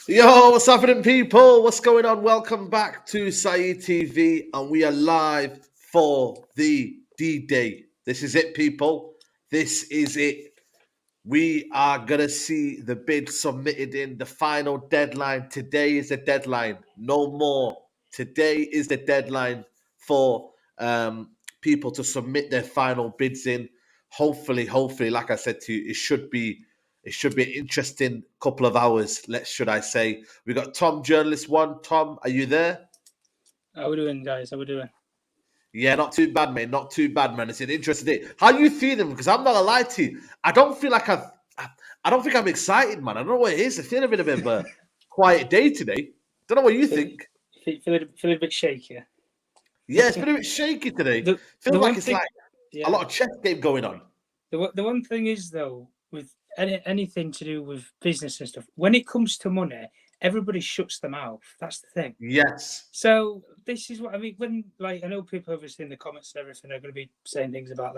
Yo, what's happening, people? What's going on? Welcome back to Saeed TV, and we are live for the D-Day. This is it, people. This is it. We are going to see the bid submitted in the final deadline. Today is the deadline. No more. Today is the deadline for people to submit their final bids in. Hopefully, like I said to you, it should be an interesting couple of hours, should I say. We got Tom, Journalist One. Tom, are you there? How we doing, guys? How we doing? Yeah, not too bad, man. Not too bad, man. It's an interesting day. How are you feeling? Because I'm not gonna lie to you. I don't feel like I don't think I'm excited, man. I don't know what it is. I feel a bit of a quiet day today. Don't know what you think. Feel a bit shaky. Yeah, it's been a bit shaky today. Feels like it's a lot of chess game going on. The one thing is, though, with anything to do with business and stuff, when it comes to money, everybody shuts their mouth. That's the thing. Yes. So this is what I mean. When I know people obviously in the comments and everything are going to be saying things about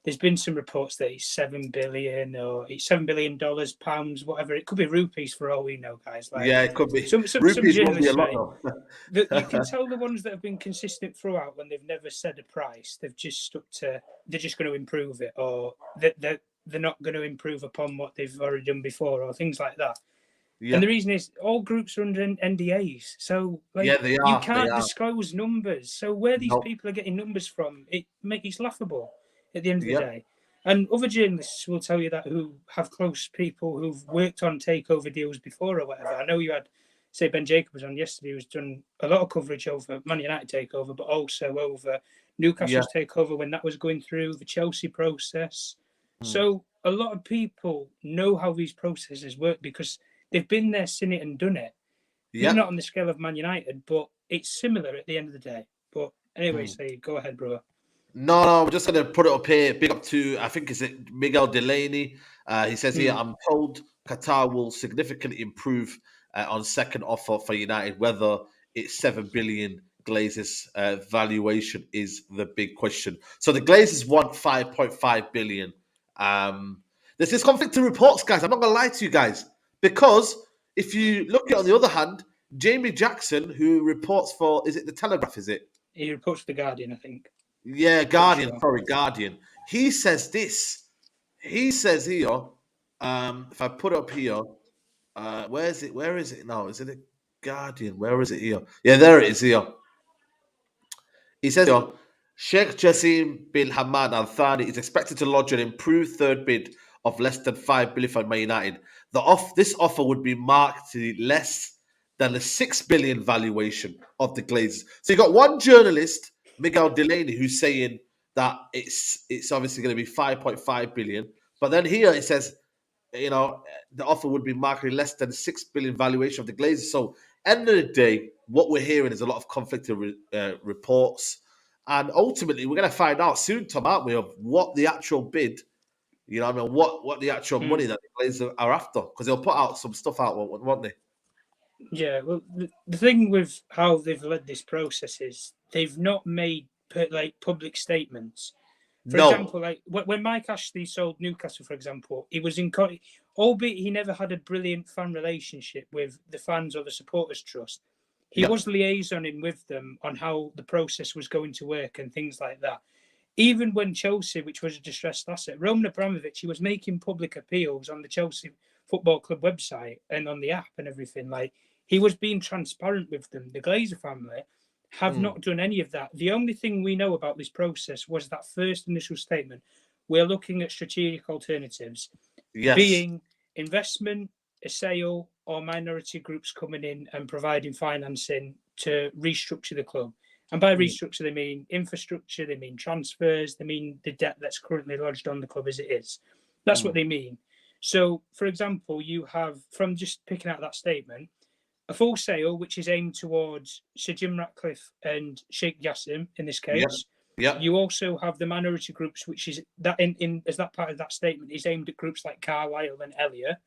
there's been some reports that it's $7 billion or it's $7 billion, pounds, whatever. It could be rupees for all we know, guys. Yeah, it could be. Some journalists that you can tell the ones that have been consistent throughout when they've never said a price, they've just stuck to. They're just going to improve it, or they're not going to improve upon what they've already done before, or things like that. Yeah. And the reason is all groups are under NDAs, so they are. You can't disclose numbers. So where these people are getting numbers from, it's laughable at the end of the day. And other journalists will tell you that who have close people who've worked on takeover deals before or whatever. I know you had, say, Ben Jacobs on yesterday, who's done a lot of coverage over Man United takeover, but also over Newcastle's takeover when that was going through the Chelsea process. So a lot of people know how these processes work because they've been there, seen it, and done it. Maybe not on the scale of Man United, but it's similar at the end of the day. But anyway, go ahead, bro. No, I'm just going to put it up here. Big up to, I think, is it Miguel Delaney? He says here, I'm told Qatar will significantly improve on second offer for United. Whether it's 7 billion, Glazers valuation is the big question. So the Glazers want 5.5 billion. There's this conflicting reports, guys. I'm not going to lie to you guys. Because if you look at it on the other hand, Jamie Jackson, who reports for, is it the Telegraph, is it? He reports for the Guardian, I think. Yeah, Guardian. Sure. Sorry, Guardian. He says this. He says here, if I put up here, where is it? Where is it now? Is it a Guardian? Where is it here? Yeah, there it is here. He says here, Sheikh Jassim bin Hamad Al Thani is expected to lodge an improved third bid of less than 5 billion for Man United. This offer would be marked to less than the 6 billion valuation of the Glazers. So you got one journalist, Miguel Delaney, who's saying that it's obviously going to be 5.5 billion. But then here it says, the offer would be markedly less than 6 billion valuation of the Glazers. So end of the day, what we're hearing is a lot of conflicting reports. And ultimately, we're going to find out soon, Tom, aren't we, of what the actual bid, what the actual money that the Glazers are after. Because they'll put out some stuff out, won't they? Yeah, well, the thing with how they've led this process is they've not made public statements. For example, like when Mike Ashley sold Newcastle, for example, he was albeit he never had a brilliant fan relationship with the fans or the supporters trust. He was liaisoning with them on how the process was going to work and things like that. Even when Chelsea, which was a distressed asset, Roman Abramovich, he was making public appeals on the Chelsea Football Club website and on the app and everything. Like, he was being transparent with them. The Glazer family have not done any of that. The only thing we know about this process was that first initial statement. We're looking at strategic alternatives, being investment, a sale, or minority groups coming in and providing financing to restructure the club. And by restructure, they mean infrastructure, they mean transfers, they mean the debt that's currently lodged on the club as it is. That's what they mean. So, for example, you have, from just picking out that statement, a full sale, which is aimed towards Sir Jim Ratcliffe and Sheikh Jassim in this case. You also have the minority groups, which is that as that part of that statement is aimed at groups like Carlisle and Elliott.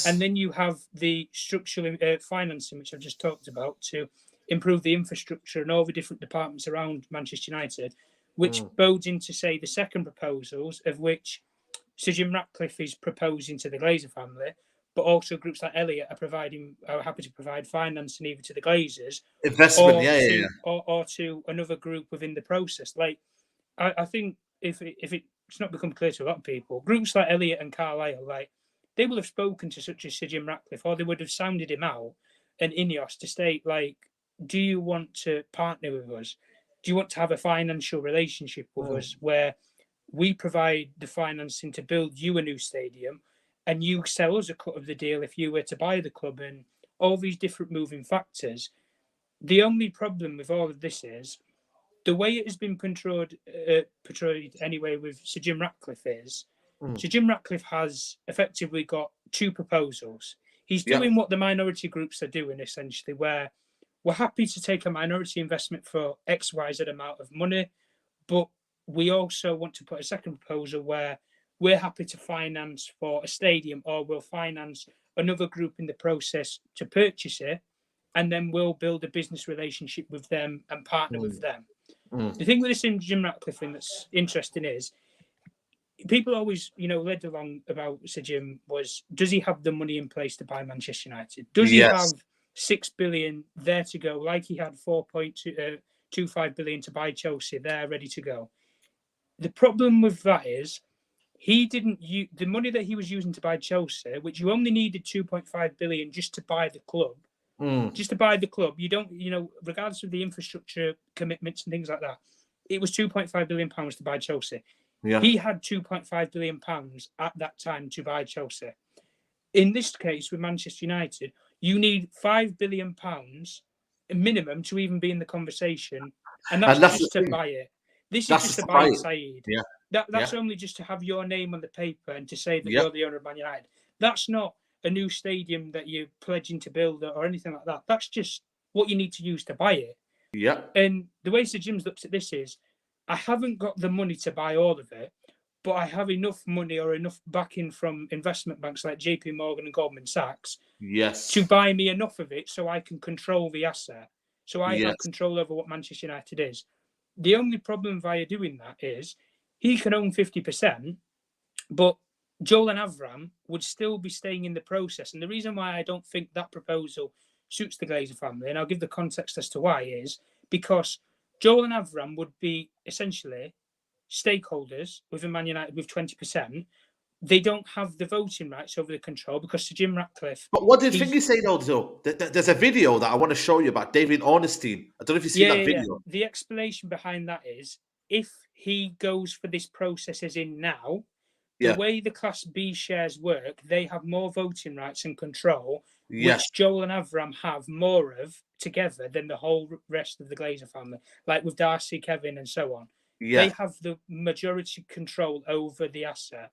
And then you have the structural financing, which I've just talked about, to improve the infrastructure and all the different departments around Manchester United, which bodes into, say, the second proposals, of which Sir Jim Ratcliffe is proposing to the Glazer family, but also groups like Elliott are happy to provide financing either to the Glazers investment, or to another group within the process. Like, I think if it's not become clear to a lot of people, groups like Elliott and Carlisle, like, they will have spoken to such as Sir Jim Ratcliffe, or they would have sounded him out and Ineos to state, like, do you want to partner with us? Do you want to have a financial relationship with us where we provide the financing to build you a new stadium and you sell us a cut of the deal if you were to buy the club, and all these different moving factors? The only problem with all of this is the way it has been portrayed anyway with Sir Jim Ratcliffe is Sir Jim Ratcliffe has effectively got two proposals. He's doing what the minority groups are doing, essentially, where we're happy to take a minority investment for XYZ amount of money, but we also want to put a second proposal where we're happy to finance for a stadium, or we'll finance another group in the process to purchase it, and then we'll build a business relationship with them and partner with them. The thing with this Jim Ratcliffe thing that's interesting is people always, led along about Sir Jim was, does he have the money in place to buy Manchester United? Does he have 6 billion there to go, like he had 4.25 billion to buy Chelsea there ready to go? The problem with that is he didn't use the money that he was using to buy Chelsea, which you only needed 2.5 billion just to buy the club. Just to buy the club, you don't, regardless of the infrastructure commitments and things like that, it was 2.5 billion pounds to buy Chelsea. He had 2.5 billion pounds at that time to buy Chelsea. In this case, with Manchester United, you need 5 billion pounds minimum to even be in the conversation, and that's just to buy it. This is just to buy it, Saeed. That's only just to have your name on the paper and to say that you're the owner of Man United. That's not a new stadium that you're pledging to build or anything like that. That's just what you need to use to buy it. And the way Sir Jim's looked at this is, I haven't got the money to buy all of it, but I have enough money or enough backing from investment banks like JP Morgan and Goldman Sachs to buy me enough of it so I can control the asset. So I have control over what Manchester United is. The only problem via doing that is he can own 50%, but Joel and Avram would still be staying in the process. And the reason why I don't think that proposal suits the Glazer family, and I'll give the context as to why, is because Joel and Avram would be essentially stakeholders within Man United with 20%. They don't have the voting rights over the control because Sir Jim Ratcliffe. But what did Fingy say though? There's a video that I want to show you about David Ornstein. I don't know if you've seen that video. Yeah. The explanation behind that is if he goes for this process as in now, the way the Class B shares work, they have more voting rights and control, which Joel and Avram have more of together than the whole rest of the Glazer family, like with Darcy, Kevin, and so on. They have the majority control over the asset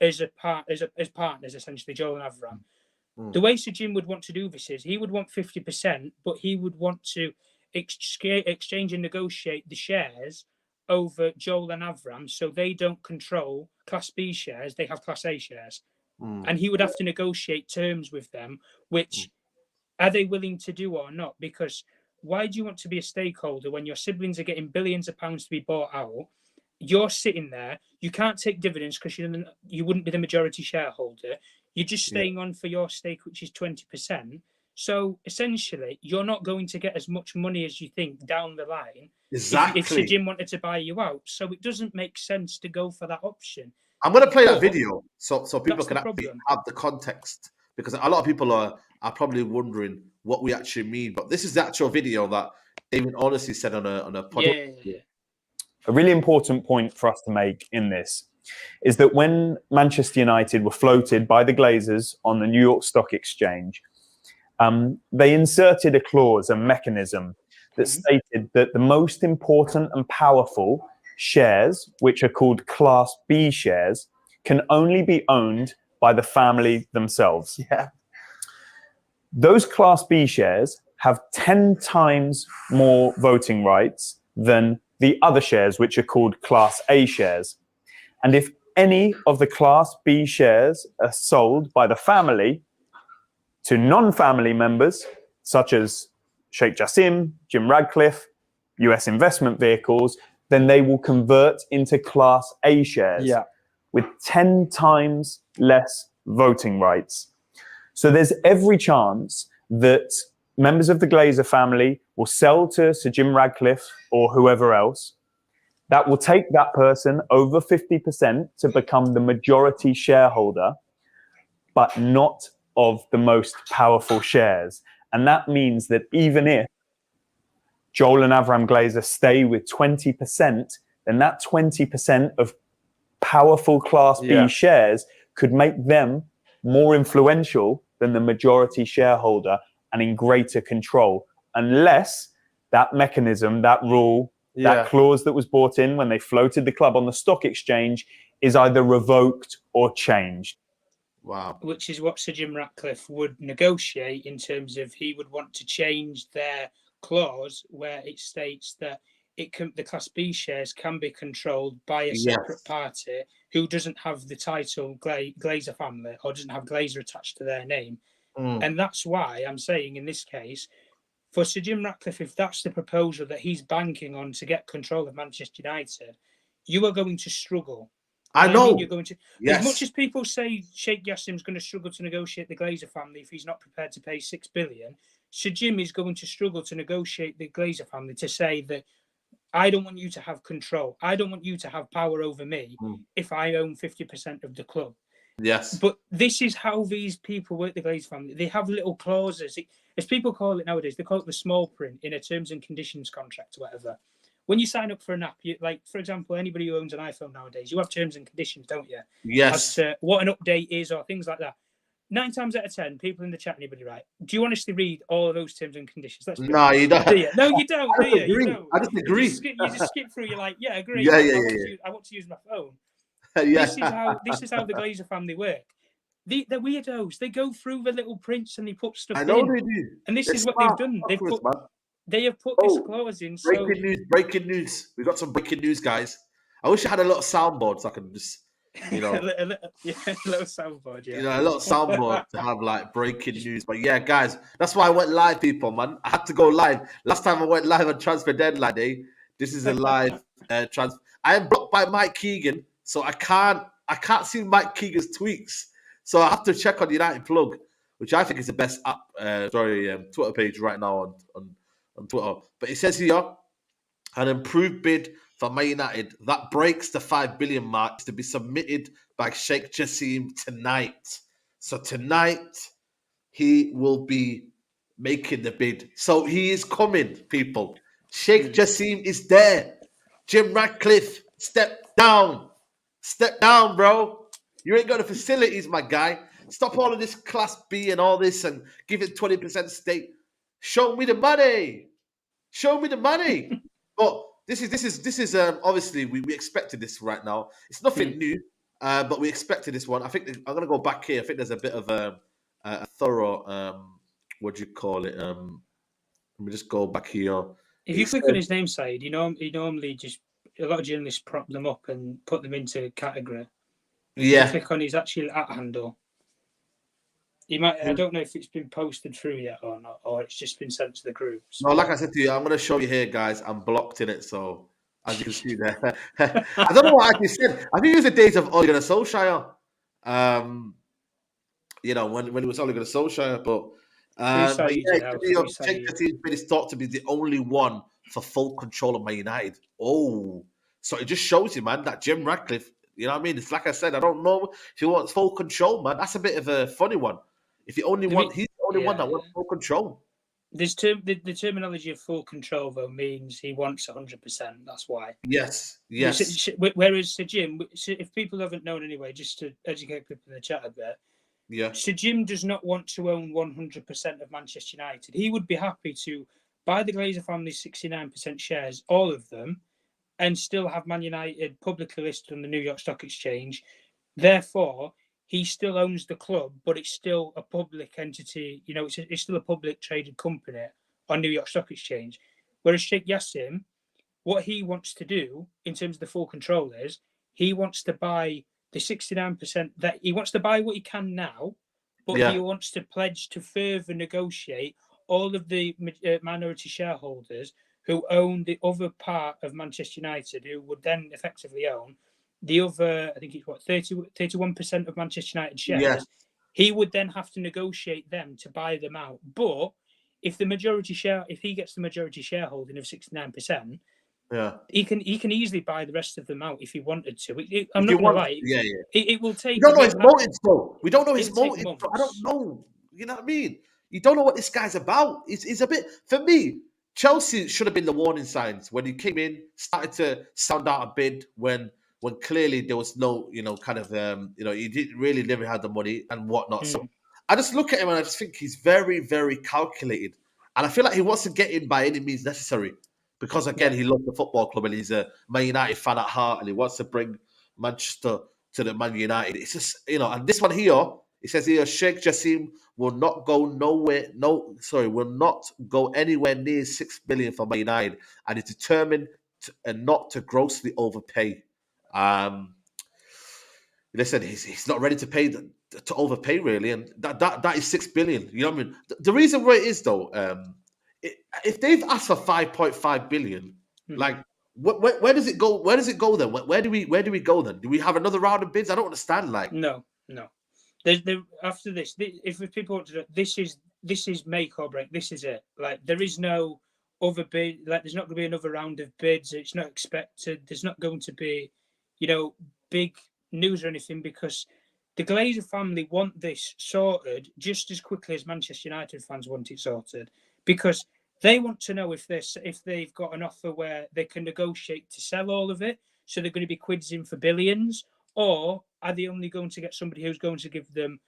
as partners, essentially, Joel and Avram. The way Sir Jim would want to do this is he would want 50%, but he would want to exchange and negotiate the shares over Joel and Avram, so they don't control Class B shares, they have Class A shares. And he would have to negotiate terms with them, which are they willing to do or not? Because why do you want to be a stakeholder when your siblings are getting billions of pounds to be bought out? You're sitting there, you can't take dividends because you wouldn't be the majority shareholder. You're just staying on for your stake, which is 20%. So essentially, you're not going to get as much money as you think down the line if Sir Jim wanted to buy you out. So it doesn't make sense to go for that option. I'm going to play that video so people can actually have the context, because a lot of people are probably wondering what we actually mean. But this is the actual video that David honestly said on a podcast. A really important point for us to make in this is that when Manchester United were floated by the Glazers on the New York Stock Exchange, they inserted a clause, a mechanism that stated that the most important and powerful shares, which are called Class B shares, can only be owned by the family themselves. Those Class B shares have 10 times more voting rights than the other shares, which are called Class A shares. And if any of the Class B shares are sold by the family to non-family members, such as Sheikh Jassim, Jim Ratcliffe, US investment vehicles, then they will convert into Class A shares with 10 times less voting rights. So there's every chance that members of the Glazer family will sell to Sir Jim Ratcliffe or whoever else. That will take that person over 50% to become the majority shareholder, but not of the most powerful shares. And that means that even if Joel and Avram Glazer stay with 20%, then that 20% of powerful Class B shares could make them more influential than the majority shareholder and in greater control, unless that mechanism, that rule, that clause that was brought in when they floated the club on the stock exchange is either revoked or changed. Wow. Which is what Sir Jim Ratcliffe would negotiate in terms of he would want to change their clause where it states that the Class B shares can be controlled by a separate party who doesn't have the title Glazer family or doesn't have Glazer attached to their name. And that's why I'm saying in this case, for Sir Jim Ratcliffe, if that's the proposal that he's banking on to get control of Manchester United, you are going to struggle. I know. You're going to, as much as people say Sheikh Jassim's going to struggle to negotiate the Glazer family if he's not prepared to pay $6 billion, Sir Jim is going to struggle to negotiate the Glazer family to say that I don't want you to have control. I don't want you to have power over me if I own 50% of the club. Yes. But this is how these people work, the Glazer family. They have little clauses. As people call it nowadays, they call it the small print in a terms and conditions contract or whatever. When you sign up for an app, like, for example, anybody who owns an iPhone nowadays, you have terms and conditions, don't you? Yes. As to what an update is or things like that. 9 times out of 10, people in the chat, anybody, right? Do you honestly read all of those terms and conditions? No, you don't. Do you? No, you don't. Do you? You don't. I just agree. You just skip through. You're like, yeah, agree. Yeah. I want to use my phone. This is how the Glazer family work. They're weirdos. They go through the little prints and they put stuff in. I know they do. And this is what they've done. They have put this clause in. Breaking news! Breaking news! We got some breaking news, guys. I wish I had a little soundboard so I can just, you know, a little soundboard, yeah. You know, a little soundboard to have like breaking news. But yeah, guys, that's why I went live, people, man. I had to go live. Last time I went live on transfer deadline day. This is a live transfer. I am blocked by Mike Keegan, so I can't see Mike Keegan's tweets. So I have to check on United Plug, which I think is the best app, Twitter page right now on Twitter. But it says here, an improved bid for Man United that breaks the 5 billion mark is to be submitted by Sheikh Jassim tonight. So tonight he will be making the bid. So he is coming, people. Sheikh Jassim is there. Jim Ratcliffe, step down. Step down, bro. You ain't got the facilities, my guy. Stop all of this Class B and all this and give it 20% stake. Show me the money. Show me the money. But this is obviously we expected this right now. It's nothing new, but we expected this one. I think I'm gonna go back here. I think there's a bit of a thorough what do you call it? Let me just go back here. If you click on his name, Saeed, he normally just a lot of journalists prop them up and put them into category. Yeah. You click on his actual @ handle. You might. I don't know if it's been posted through yet or not, or it's just been sent to the groups. No, like I said to you, I'm going to show you here, guys. I'm blocked in it, so as you can see there. I don't know what I actually said. I think it was the days of Ole Gunnar Solskjaer. You know, when it was Ole Gunnar Solskjaer, but Sheikh Jassim is thought to be the only one for full control of Man United. Oh, so it just shows you, man, that Jim Ratcliffe. You know what I mean? It's like I said. I don't know if he wants full control, man. That's a bit of a funny one. If you only want, he's the only one that wants full control. The terminology of full control, though, means he wants 100%. That's why. Yes. Whereas Sir Jim, if people haven't known anyway, just to educate people in the chat a bit, Sir Jim does not want to own 100% of Manchester United. He would be happy to buy the Glazer family's 69% shares, all of them, and still have Man United publicly listed on the New York Stock Exchange. Therefore, he still owns the club, but it's still a public entity. You know, it's still a public traded company on New York Stock Exchange. Whereas Sheikh Jassim, what he wants to do in terms of the full control is he wants to buy the 69%. That he wants to buy what he can now, but he wants to pledge to further negotiate all of the minority shareholders who own the other part of Manchester United, who would then effectively own the other, I think it's 31% of Manchester United shares. Yeah. He would then have to negotiate them to buy them out. But if he gets the majority shareholding of 69%, he can easily buy the rest of them out if he wanted to. I'm not going to lie. It will take. We don't know his motives, though. We don't know his motives. I don't know. You know what I mean? You don't know what this guy's about. It's a bit, for me, Chelsea should have been the warning signs when he came in, started to sound out a bid when clearly there was no, he didn't really never had the money and whatnot. So I just look at him and I just think he's very, very calculated. And I feel like he wants to get in by any means necessary because, again, he loves the football club and he's a Man United fan at heart and he wants to bring Manchester to the Man United. It's just, and this one here, it says here, Sheikh Jassim will not go anywhere near 6 billion for Man United and is determined not to grossly overpay. Listen, he's not ready to pay to overpay really, and that is 6 billion. You know what I mean? The reason why it is though, if they've asked for 5.5 billion, like where does it go? Where does it go then? Where do we go then? Do we have another round of bids? I don't understand. Like no. After this, if people want to know, this is make or break. This is it. Like there is no other bid. Like there's not going to be another round of bids. It's not expected. There's not going to be, big news or anything because the Glazer family want this sorted just as quickly as Manchester United fans want it sorted because they want to know if they've got an offer where they can negotiate to sell all of it, so they're going to be quids in for billions, or are they only going to get somebody who's going to give them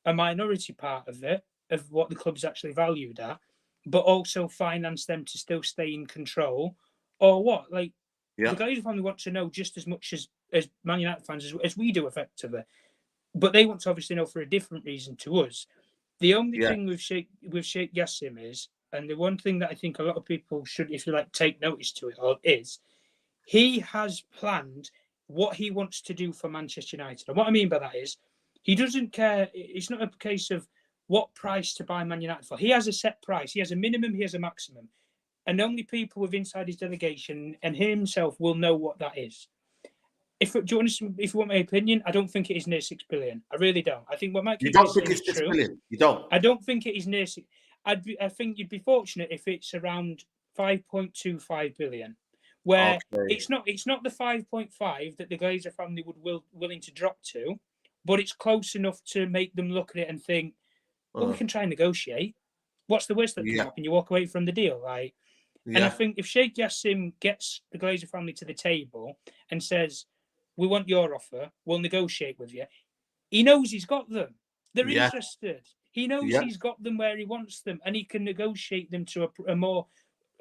a minority part of it, of what the club's actually valued at, but also finance them to still stay in control, or what? Like, the Glazer family want to know just as much as Man United fans as we do, effectively. But they want to obviously know for a different reason to us. The only thing with Sheikh Jassim is, and the one thing that I think a lot of people should, if you like, take notice to it all is he has planned what he wants to do for Manchester United. And what I mean by that is he doesn't care. It's not a case of what price to buy Man United for. He has a set price. He has a minimum. He has a maximum. And only people with inside his delegation and he himself will know what that is. If you want my opinion, I don't think it is near 6 billion. I really don't. I think what Mike You don't think it's 6 billion? You don't? I don't think it is near. I think you'd be fortunate if it's around 5.25 billion, where it's not the 5.5 that the Glazer family would willing to drop to, but it's close enough to make them look at it and think, well, we can try and negotiate. What's the worst that can happen? You walk away from the deal, right? Yeah. And I think if Sheikh Jassim gets the Glazer family to the table and says, we want your offer, we'll negotiate with you, he knows he's got them. They're interested. He knows he's got them where he wants them, and he can negotiate them to a more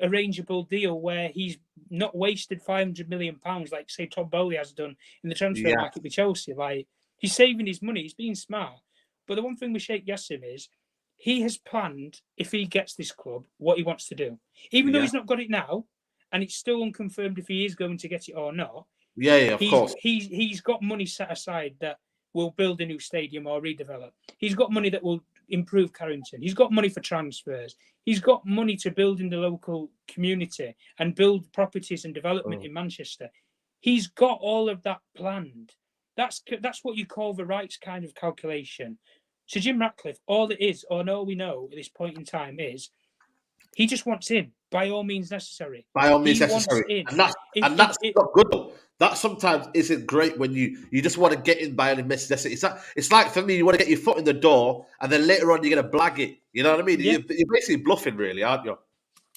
arrangeable deal where he's not wasted £500 million like, say, Todd Bowley has done in the transfer market with Chelsea. Like, he's saving his money. He's being smart. But the one thing with Sheikh Jassim is he has planned, if he gets this club, what he wants to do. Even though he's not got it now, and it's still unconfirmed if he is going to get it or not. Of course. He's got money set aside that will build a new stadium or redevelop. He's got money that will improve Carrington. He's got money for transfers. He's got money to build in the local community and build properties and development in Manchester. He's got all of that planned. That's what you call the right kind of calculation. So Jim Ratcliffe, all it is, or all we know at this point in time is he just wants in by all means necessary. By all means necessary. And that's not good though. That sometimes isn't great when you just want to get in by any necessity. It's like for me, you want to get your foot in the door and then later on you're going to blag it. You know what I mean? Yeah. You're basically bluffing, really, aren't you?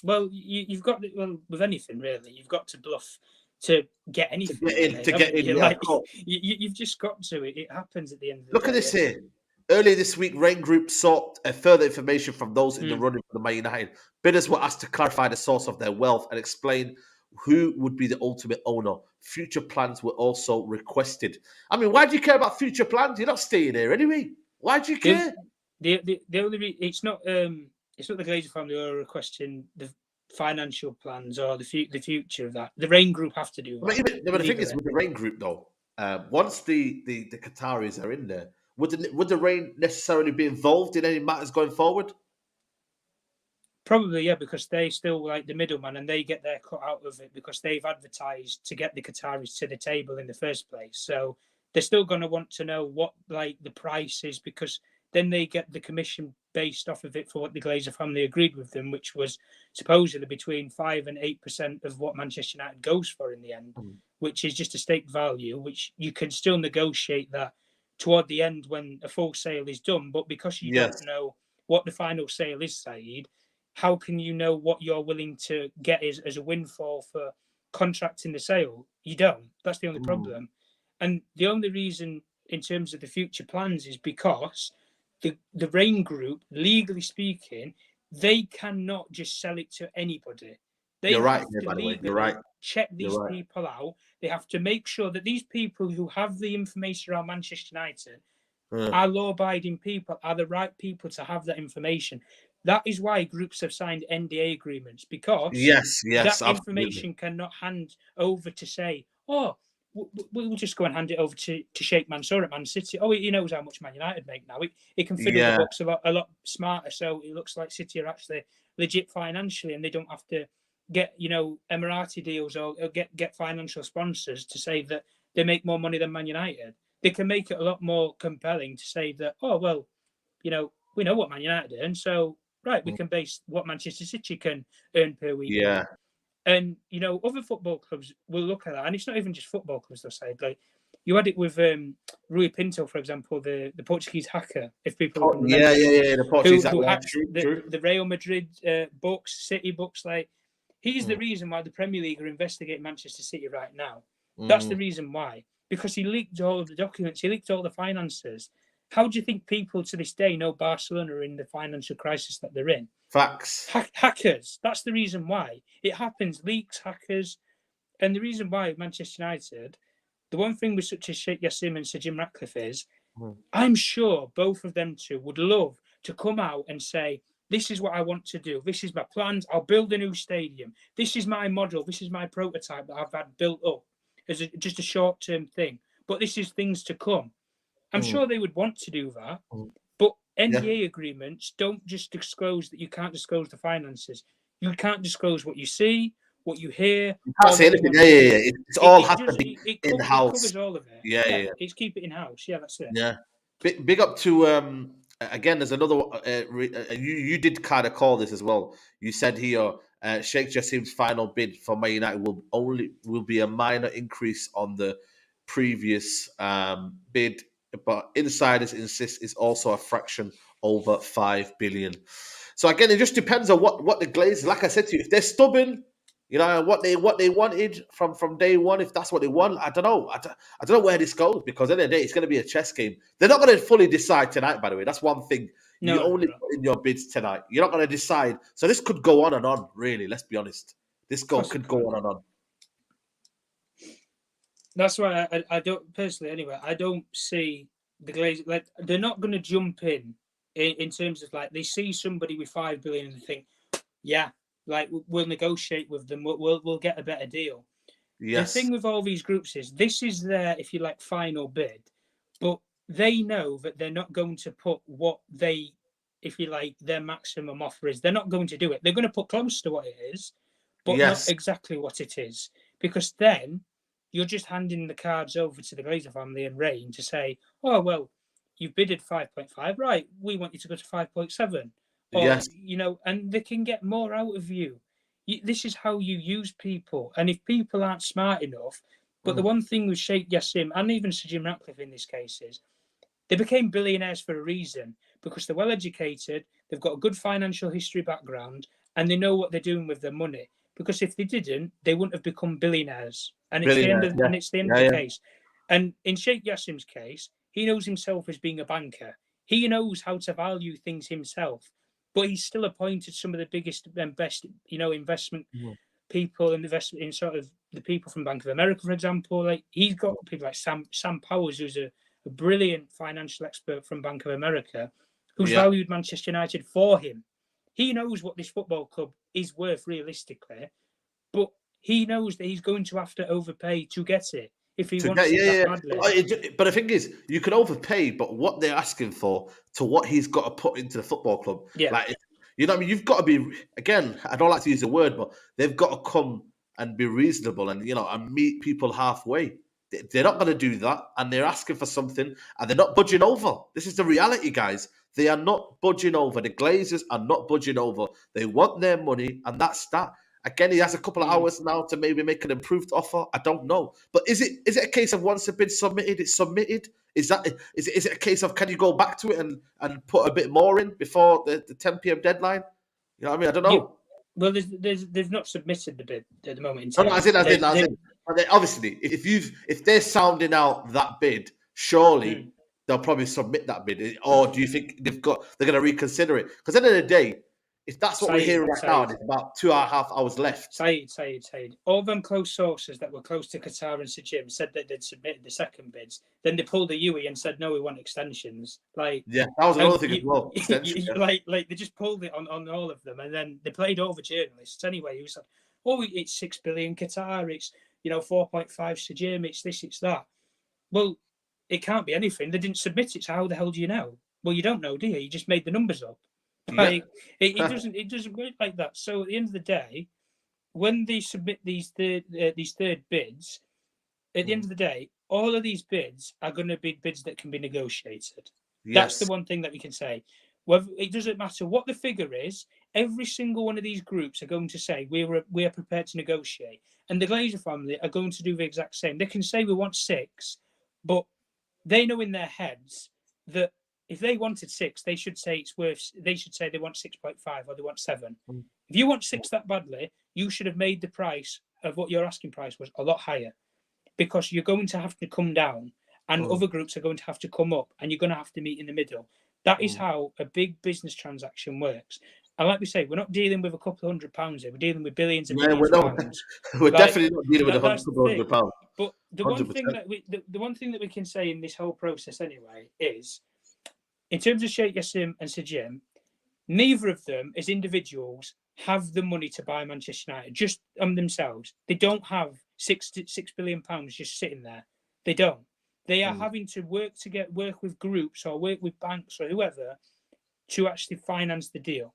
Well, you've got with anything really, you've got to bluff to get anything. To get in. Like, you've just got to. It happens at the end of the day. Look at this here. Earlier this week, Raine Group sought further information from those in the running for the Man United. Bidders were asked to clarify the source of their wealth and explain who would be the ultimate owner. Future plans were also requested. I mean, why do you care about future plans? You're not staying here anyway. Why do you care? The only it's not the Glazer family who are requesting the financial plans or the future of that. The Raine Group have to do that. But the thing is with the Raine Group though, once the Qataris are in there, would the Raine necessarily be involved in any matters going forward? Probably, yeah, because they still like the middleman and they get their cut out of it because they've advertised to get the Qataris to the table in the first place. So they're still going to want to know what like the price is because then they get the commission based off of it for what the Glazer family agreed with them, which was supposedly between 5 and 8% of what Manchester United goes for in the end, which is just a stake value, which you can still negotiate that toward the end when a full sale is done. But because you don't know what the final sale is, Saeed, how can you know what you're willing to get as a windfall for contracting the sale? You don't. That's the only problem. And the only reason in terms of the future plans is because the Raine Group, legally speaking, they cannot just sell it to anybody. They have to legally check these people out. They have to make sure that these people who have the information around Manchester United are law-abiding people, are the right people to have that information. That is why groups have signed NDA agreements, because that information cannot hand over to say, we'll just go and hand it over to Sheikh Mansour at Man City. Oh, he knows how much Man United make now. It can fiddle the books a lot smarter, so it looks like City are actually legit financially, and they don't have to get Emirati deals or get financial sponsors to say that they make more money than Man United. They can make it a lot more compelling to say that, we know what Man United earn, so we can base what Manchester City can earn per week. Yeah. And other football clubs will look at that, and it's not even just football clubs. They'll say, like, you had it with Rui Pinto, for example, the Portuguese hacker. If people remember, the Portuguese hacker, who hacked the Real Madrid books, City books. Like, he's the reason why the Premier League are investigating Manchester City right now. That's the reason why, because he leaked all of the documents, he leaked all the finances. How do you think people to this day know Barcelona are in the financial crisis that they're in? Facts. Hackers. That's the reason why. It happens. Leaks, hackers. And the reason why Manchester United, the one thing with such as Sheikh Jassim and Sir Jim Ratcliffe is, I'm sure both of them two would love to come out and say, this is what I want to do. This is my plans. I'll build a new stadium. This is my model. This is my prototype that I've had built up as just a short-term thing. But this is things to come. I'm sure they would want to do that. But NDA agreements don't just disclose that you can't disclose the finances. You can't disclose what you see, what you hear. You can't say anything. Yeah. It's all has to be in-house. It covers all of it. Yeah. It's keep it in-house. Yeah, that's it. Yeah. Big up to again. There's another. You did kind of call this as well. You said here, Sheikh Jassim's final bid for Man United will be a minor increase on the previous bid, but insiders insist it's also a fraction over 5 billion. So again, it just depends on what the Glazers. Like I said to you, if they're stubborn, you know, what they wanted from day one, if that's what they want, I don't know. I don't know where this goes, because at the end of the day, it's going to be a chess game. They're not going to fully decide tonight, by the way. That's one thing. You only put in your bids tonight. You're not going to decide. So this could go on and on, really. Let's be honest. This could go on and on. That's why I don't, personally anyway, I don't see the Glazers, like, they're not going to jump in terms of, like, they see somebody with 5 billion and they think, yeah, like, we'll negotiate with them. We'll get a better deal. Yes. The thing with all these groups is this is their, if you like, final bid, but they know that they're not going to put what they, if you like, their maximum offer is. They're not going to do it. They're going to put close to what it is, but not exactly what it is, because then you're just handing the cards over to the Glazer family and Raine to say, oh, well, you've bidded 5.5, right? We want you to go to 5.7. Or, you know, and they can get more out of you. This is how you use people. And if people aren't smart enough, but the one thing with Sheikh Jassim and even Sir Jim Ratcliffe in this case is they became billionaires for a reason, because they're well educated, they've got a good financial history background, and they know what they're doing with their money. Because if they didn't, they wouldn't have become billionaires. And it's the end of the case. And in Sheikh Jassim's case, he knows himself as being a banker. He knows how to value things himself. But he's still appointed some of the biggest and best, you know, investment people and invest in sort of the people from Bank of America, for example. Like, he's got people like Sam Powers, who's a brilliant financial expert from Bank of America, who's valued Manchester United for him. He knows what this football club is worth realistically, but he knows that he's going to have to overpay to get it. If he wants it that badly. But the thing is, you can overpay, but what they're asking for to what he's got to put into the football club, like, you know what I mean? You've got to be, again, I don't like to use the word, but they've got to come and be reasonable and, you know, and meet people halfway. They're not going to do that, and they're asking for something, and they're not budging over. This is the reality, guys. They are not budging over. The Glazers are not budging over. They want their money, and that's that. Again, he has a couple of hours now to maybe make an improved offer. I don't know. But is it a case of once it's been submitted, it's submitted? Is it a case of can you go back to it and put a bit more in before the 10 p.m. deadline? You know what I mean? I don't know. Well, they've not submitted the bid at the moment. No, as in. Obviously, if they're sounding out that bid, surely they'll probably submit that bid. Or do you think they're going to reconsider it? Because at the end of the day, if that's what we're hearing right now, and it's about 2.5 hours left. Saeed. All them close sources that were close to Qatar and Sir Jim said that they'd submitted the second bids. Then they pulled the UE and said, no, we want extensions. Like, that was another thing as well. Like they just pulled it on all of them, and then they played over journalists anyway. Who said, oh, it's 6 billion Qatar, it's 4.5 Sir Jim, it's this, it's that. Well, it can't be anything. They didn't submit it, so how the hell do you know? Well, you don't know, do you? You just made the numbers up. Like, it doesn't work like that. So at the end of the day, when they submit these third bids, at the end of the day, all of these bids are going to be bids that can be negotiated. That's the one thing that we can say. Whether it doesn't matter what the figure is, every single one of these groups are going to say we are prepared to negotiate, and the Glazer family are going to do the exact same. They can say we want 6, but they know in their heads that if they wanted 6, they should say they should say they want 6.5 or they want 7. If you want 6 that badly, you should have made the price of what your asking price was a lot higher, because you're going to have to come down and other groups are going to have to come up, and you're going to have to meet in the middle. That is how a big business transaction works. And like we say, we're not dealing with a couple of £100 here. We're dealing with billions and billions of pounds. We're definitely not dealing with a couple of £100. But the one thing that we can say in this whole process anyway is, in terms of Sheikh Jassim and Sir Jim, Neither of them, as individuals, have the money to buy Manchester United just on themselves. They don't have £6 billion just sitting there. They don't. They are having to work with groups or work with banks or whoever to actually finance the deal.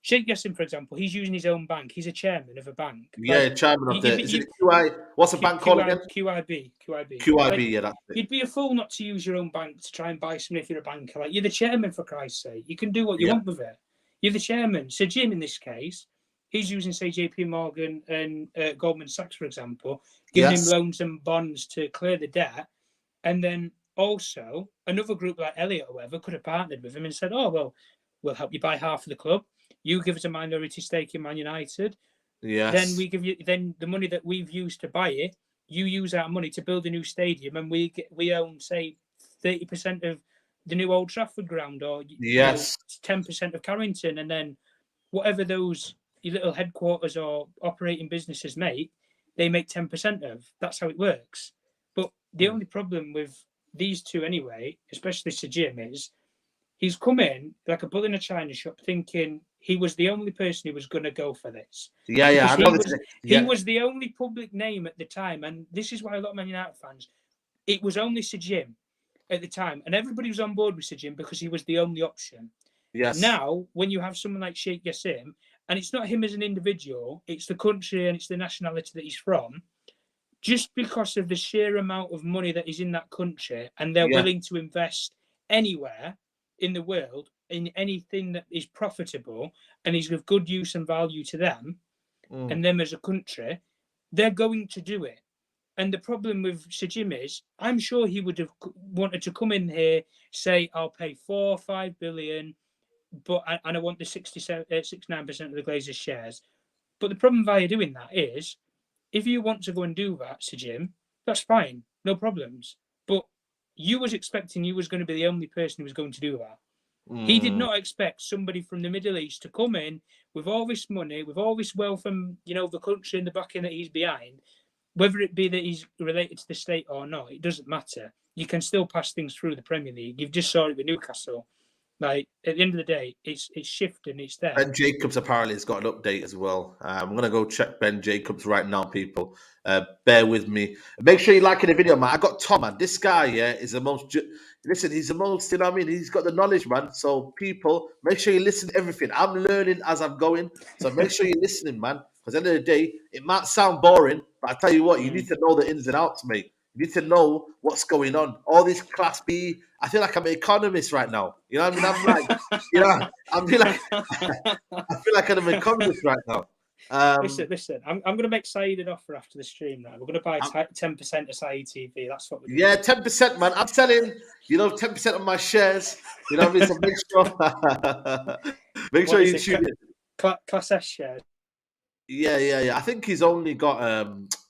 Sheikh Jassim, for example, he's using his own bank. He's a chairman of a bank. Yeah, chairman of is it QI? What's the bank called again? QIB. QIB, that's it. You'd be a fool not to use your own bank to try and buy something if you're a banker. Like, you're the chairman, for Christ's sake. You can do what you want with it. You're the chairman. So Jim, in this case, he's using, say, JP Morgan and Goldman Sachs, for example, giving him loans and bonds to clear the debt. And then also another group like Elliott or whatever could have partnered with him and said, oh, well, we'll help you buy half of the club. You give us a minority stake in Man United. Yes. Then we give you the money that we've used to buy it. You use our money to build a new stadium, and we own, say, 30% of the new Old Trafford ground, or 10% of Carrington, and then whatever those little headquarters or operating businesses make, they make 10% of. That's how it works. But the only problem with these two, anyway, especially Sir Jim, is he's come in like a bull in a china shop, thinking he was the only person who was going to go for this. He was the only public name at the time, and this is why a lot of Man United fans, it was only Sir Jim at the time, and everybody was on board with Sir Jim because he was the only option. Yes. Now, when you have someone like Sheikh Jassim, and it's not him as an individual, it's the country and it's the nationality that he's from, just because of the sheer amount of money that is in that country, and they're willing to invest anywhere in the world in anything that is profitable and is of good use and value to them and them as a country, they're going to do it. And the problem with Sir Jim is, I'm sure he would have wanted to come in here, say, I'll pay 4 or 5 billion, but I want the 69% of the Glazer shares. But the problem via doing that is, if you want to go and do that, Sir Jim, that's fine, no problems. But you was expecting you was going to be the only person who was going to do that. He did not expect somebody from the Middle East to come in with all this money, with all this wealth from, the country and the backing that he's behind, whether it be that he's related to the state or not, it doesn't matter. You can still pass things through the Premier League. You've just saw it with Newcastle. Like, at the end of the day, it's shifting, it's there. Ben Jacobs apparently has got an update as well. I'm going to go check Ben Jacobs right now, people. Bear with me. Make sure you like the video, man. I got Tom, man. This guy, is the most... Listen, he's the most, he's got the knowledge, man. So, people, make sure you listen to everything. I'm learning as I'm going. So, make sure you're listening, man. Because at the end of the day, it might sound boring, but I tell you what, you need to know the ins and outs, mate. You need to know what's going on. All this Class B. I feel like I'm an economist right now. You know what I mean? I'm like, I feel like I'm an economist right now. Listen. I'm going to make Saeed an offer after the stream now. We're going to buy 10% of Saeed TV. That's what we're doing. Yeah, 10%, man. I'm selling, 10% of my shares. You know what I mean? So make sure you tune in. Class S shares. Yeah. I think he's only got.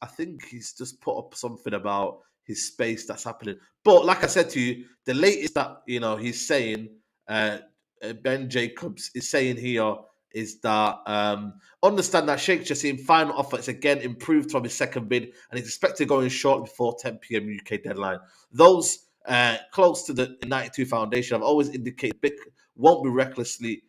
I think he's just put up something about his space that's happening. But like I said to you, the latest that he's saying, Ben Jacobs is saying here is that understand that Sheikh Jassim final offer is again improved from his second bid and is expected to go in shortly before 10 p.m. UK deadline. Those close to the 92 Foundation have always indicated BIC won't bid recklessly,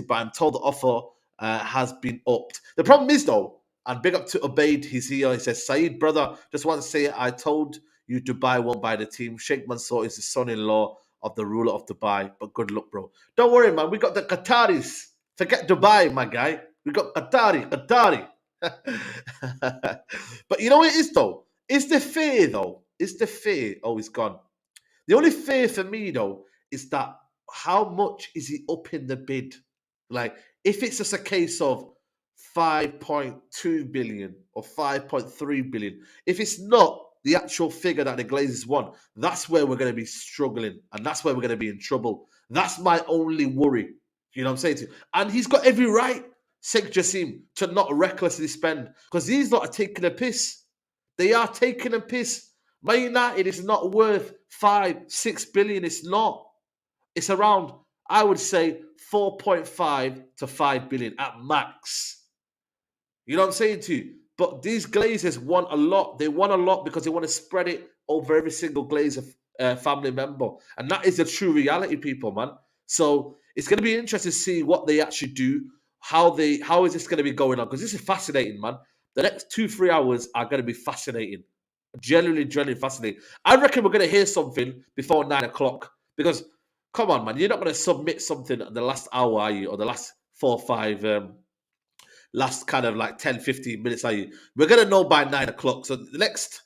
but I'm told the offer has been upped. The problem is, though, and big up to Ubaid, he's here. He says, Saeed, brother, just want to say I told you Dubai won't buy the team. Sheikh Mansour is the son-in-law of the ruler of Dubai, but good luck, bro. Don't worry, man. We got the Qataris. Forget Dubai, my guy. We got Qatari. But you know what it is, though? Is the fear, though? Is the fear? Oh, he's gone. The only fear for me, though, is that how much is he up in the bid? Like, if it's just a case of 5.2 billion or 5.3 billion, if it's not the actual figure that the Glazers want, that's where we're going to be struggling and that's where we're going to be in trouble. That's my only worry. You know what I'm saying to you? And he's got every right, Sheikh Jassim, to not recklessly spend because these lot are taking a piss. They are taking a piss. Man United is not worth 5-6 billion. It's not. It's around, I would say, 4.5 to 5 billion at max. You know what I'm saying to you? But these Glazers want a lot. They want a lot because they want to spread it over every single Glazer family member. And that is the true reality, people, man. So it's going to be interesting to see what they actually do, how is this going to be going on? Because this is fascinating, man. The next 2-3 hours are going to be fascinating. Genuinely fascinating. I reckon we're going to hear something before 9 o'clock because, come on, man, you're not going to submit something at the last hour, are you? Or the last 4 or 5, last kind of like 10, 15 minutes, are you? We're going to know by 9 o'clock. So the next,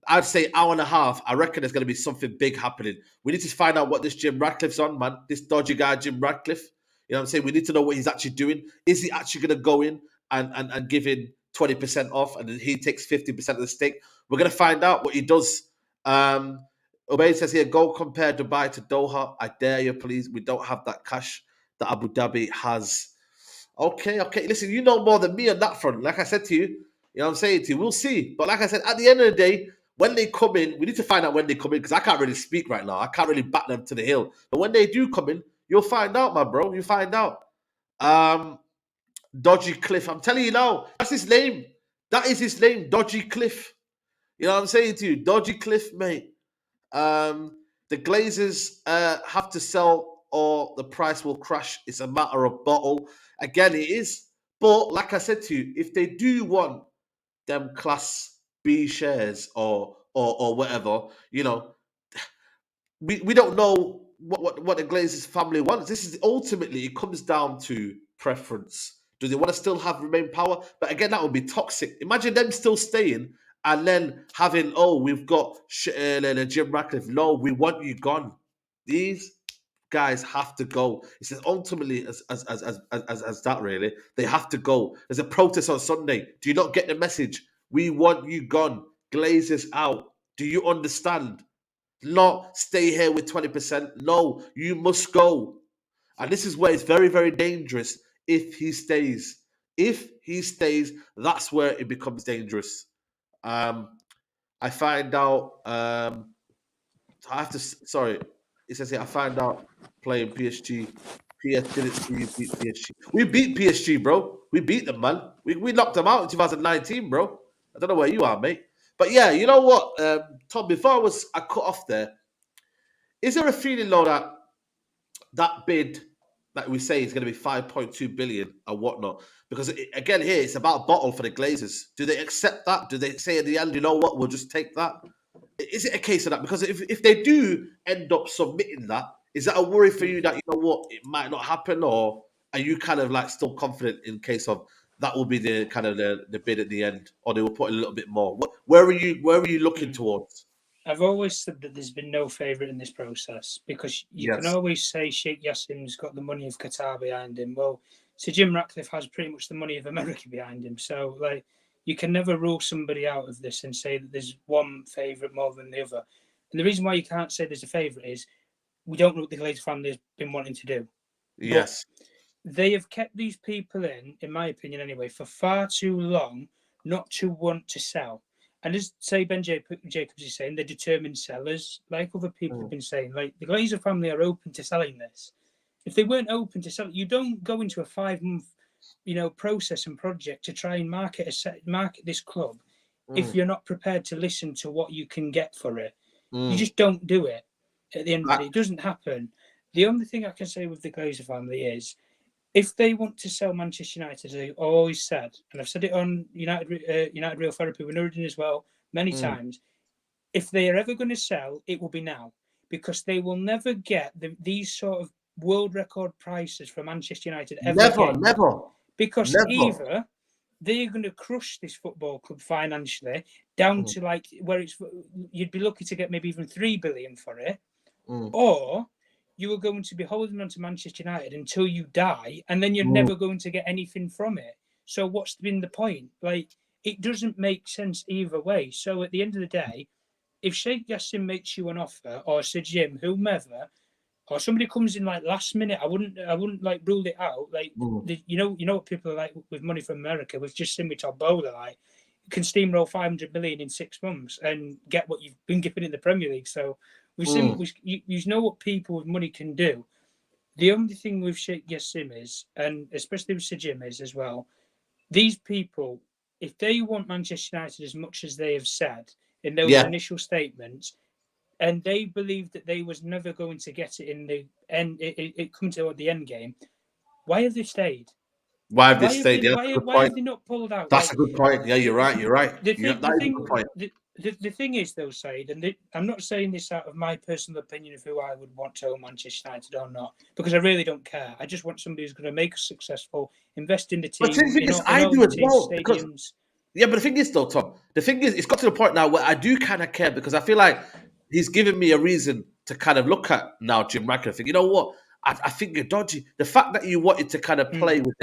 I'd say, hour and a half, I reckon there's going to be something big happening. We need to find out what this Jim Ratcliffe's on, man. This dodgy guy, Jim Ratcliffe. You know what I'm saying? We need to know what he's actually doing. Is he actually going to go in and give in 20% off and then he takes 50% of the stake? We're going to find out what he does. Obey says here, go compare Dubai to Doha. I dare you, please. We don't have that cash that Abu Dhabi has. Okay. Listen, you know more than me on that front. Like I said to you, you know what I'm saying to you, we'll see. But like I said, at the end of the day, when they come in, we need to find out when they come in because I can't really speak right now. I can't really back them to the hill. But when they do come in, you'll find out, my bro. You find out. Dodgy Cliff. I'm telling you now, that's his name. That is his name, Dodgy Cliff. You know what I'm saying to you? Dodgy Cliff, mate. The Glazers have to sell or the price will crash. It's a matter of bottle. Again, it is. But like I said to you, if they do want them class B shares or whatever, you know, we don't know what the Glazers family wants. This is ultimately, it comes down to preference. Do they want to still have remain power? But again, that would be toxic. Imagine them still staying and then having, we've got Jim Ratcliffe. No, we want you gone. These guys have to go. It says ultimately as that really, they have to go. There's a protest on Sunday. Do you not get the message? We want you gone. Glazers out. Do you understand? Not stay here with 20%. No, you must go. And this is where it's very, very dangerous if he stays. If he stays, that's where it becomes dangerous. I find out. I have to. Sorry, it says here. I find out playing PSG. PS didn't see you beat PSG. We beat PSG, bro. We beat them, man. We knocked them out in 2019, bro. I don't know where you are, mate. But yeah, you know what, Tom? Before I cut off there, is there a feeling though that bid that we say is going to be 5.2 billion and whatnot? Because again, here it's about bottle for the Glazers. Do they accept that? Do they say at the end, you know what, we'll just take that? Is it a case of that? Because if they do end up submitting that, is that a worry for you that, you know what, it might not happen? Or are you kind of like still confident in case of that will be the kind of the bid at the end, or they will put a little bit more? Where are you looking towards? I've always said that there's been no favourite in this process because you can always say Sheikh Jassim's got the money of Qatar behind him. Well, so Jim Ratcliffe has pretty much the money of America behind him. So, like, you can never rule somebody out of this and say that there's one favourite more than the other. And the reason why you can't say there's a favourite is we don't know what the Glazer family has been wanting to do. Yes. But they have kept these people in my opinion anyway, for far too long not to want to sell. And as say Ben Jacobs is saying, they're determined sellers, like other people have been saying. Like the Glazer family are open to selling this. If they weren't open to sell, you don't go into a 5-month, process and project to try and market this club if you're not prepared to listen to what you can get for it. You just don't do it. At the end of the day, it doesn't happen. The only thing I can say with the Glazer family is, if they want to sell Manchester United, as I always said, and I've said it on United Real Therapy with Nuruddin as well many times, if they are ever going to sell, it will be now, because they will never get these sort of world record prices for Manchester United ever. Never. Because either they're going to crush this football club financially down to like where you'd be lucky to get maybe even 3 billion for it, or you are going to be holding on to Manchester United until you die, and then you're never going to get anything from it. So what's been the point? Like, it doesn't make sense either way. So at the end of the day, if Sheikh Jassim makes you an offer, or Sir Jim, whomever, or somebody comes in like last minute, I wouldn't like rule it out. Like, you know what people are like with money from America. We've just seen with Todd Bowler, like, you can steamroll 500 million in 6 months and get what you've been given in the Premier League. So we've seen, you know what people with money can do. The only thing with Sheikh Jassim is, and especially with Sir Jim is as well, these people, if they want Manchester United as much as they have said in those initial statements, and they believed that they was never going to get it in the end. It come to the end game. Why have they stayed? Why have they stayed? Yeah, that's a good Why point. have they not pulled out? That's a good point. Yeah, you're right. You're right. The That is a good point. The thing is, though, Saeed, and I'm not saying this out of my personal opinion of who I would want to own Manchester United or not, because I really don't care. I just want somebody who's going to make us successful, invest in the team, But the thing in is, all, I in all do the as team's well. Because, stadiums. yeah, but the thing is, though, Tom, the thing is, it's got to the point now where I do kind of care because I feel like he's given me a reason to kind of look at now Jim Ratcliffe. Think, you know what? I think you're dodgy. The fact that you wanted to kind of play with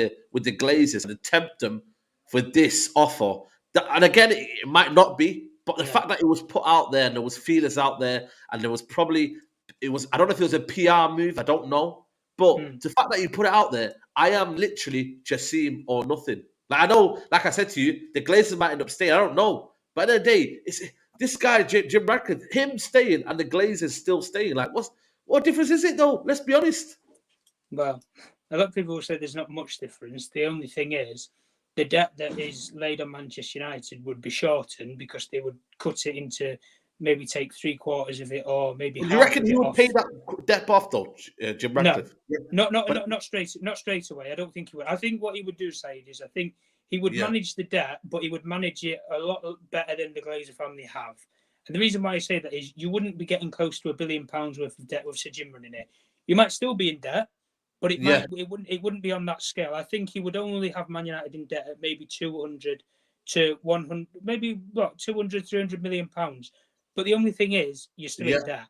the Glazers and tempt them for this offer, and again, it might not be, but the fact that it was put out there and there was feelers out there, and there was probably I don't know if it was a PR move, I don't know, but the fact that you put it out there, I am literally Jassim or nothing. Like I know, like I said to you, the Glazers might end up staying. I don't know, but at the end of the day, it's this guy Jim Ratcliffe, him staying and the Glazers still staying. Like, what difference is it though? Let's be honest. Well, a lot of people will say there's not much difference. The only thing is, the debt that is laid on Manchester United would be shortened because they would cut it into maybe take 3/4 of it or maybe half. Do you reckon he would off. pay that debt off though, Jim Ratcliffe? No, not straight away. I don't think he would. I think what he would do, Saeed, is I think he would manage the debt, but he would manage it a lot better than the Glazer family have. And the reason why I say that is you wouldn't be getting close to £1 billion worth of debt with Sir Jim running it. You might still be in debt, but it wouldn't be on that scale. I think he would only have Man United in debt at maybe 200 to 100, maybe 200, 300 million pounds. But the only thing is, you're still in debt.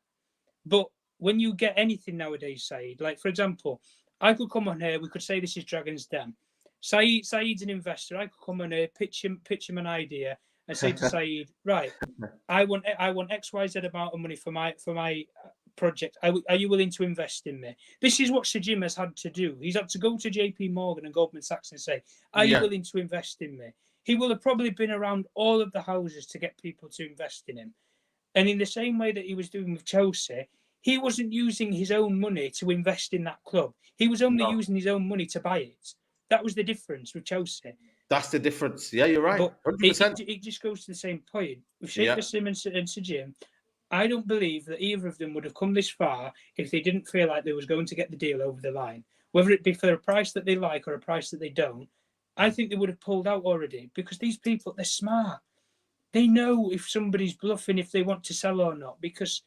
But when you get anything nowadays, Saeed, like for example, I could come on here, we could say this is Dragon's Den. Saeed's an investor. I could come on here, pitch him an idea, and say to Saeed, right, I want XYZ amount of money for my project. Are you willing to invest in me? This is what Sir Jim has had to do. He's had to go to JP Morgan and Goldman Sachs and say, are you willing to invest in me? He will have probably been around all of the houses to get people to invest in him. And in the same way that he was doing with Chelsea, he wasn't using his own money to invest in that club. He was only using his own money to buy it. That was the difference with Chelsea. That's the difference. Yeah, you're right. But it just goes to the same point. With Sheikh Jassim and Sir Jim, I don't believe that either of them would have come this far if they didn't feel like they was going to get the deal over the line. Whether it be for a price that they like or a price that they don't, I think they would have pulled out already because these people, they're smart. They know if somebody's bluffing, if they want to sell or not. Because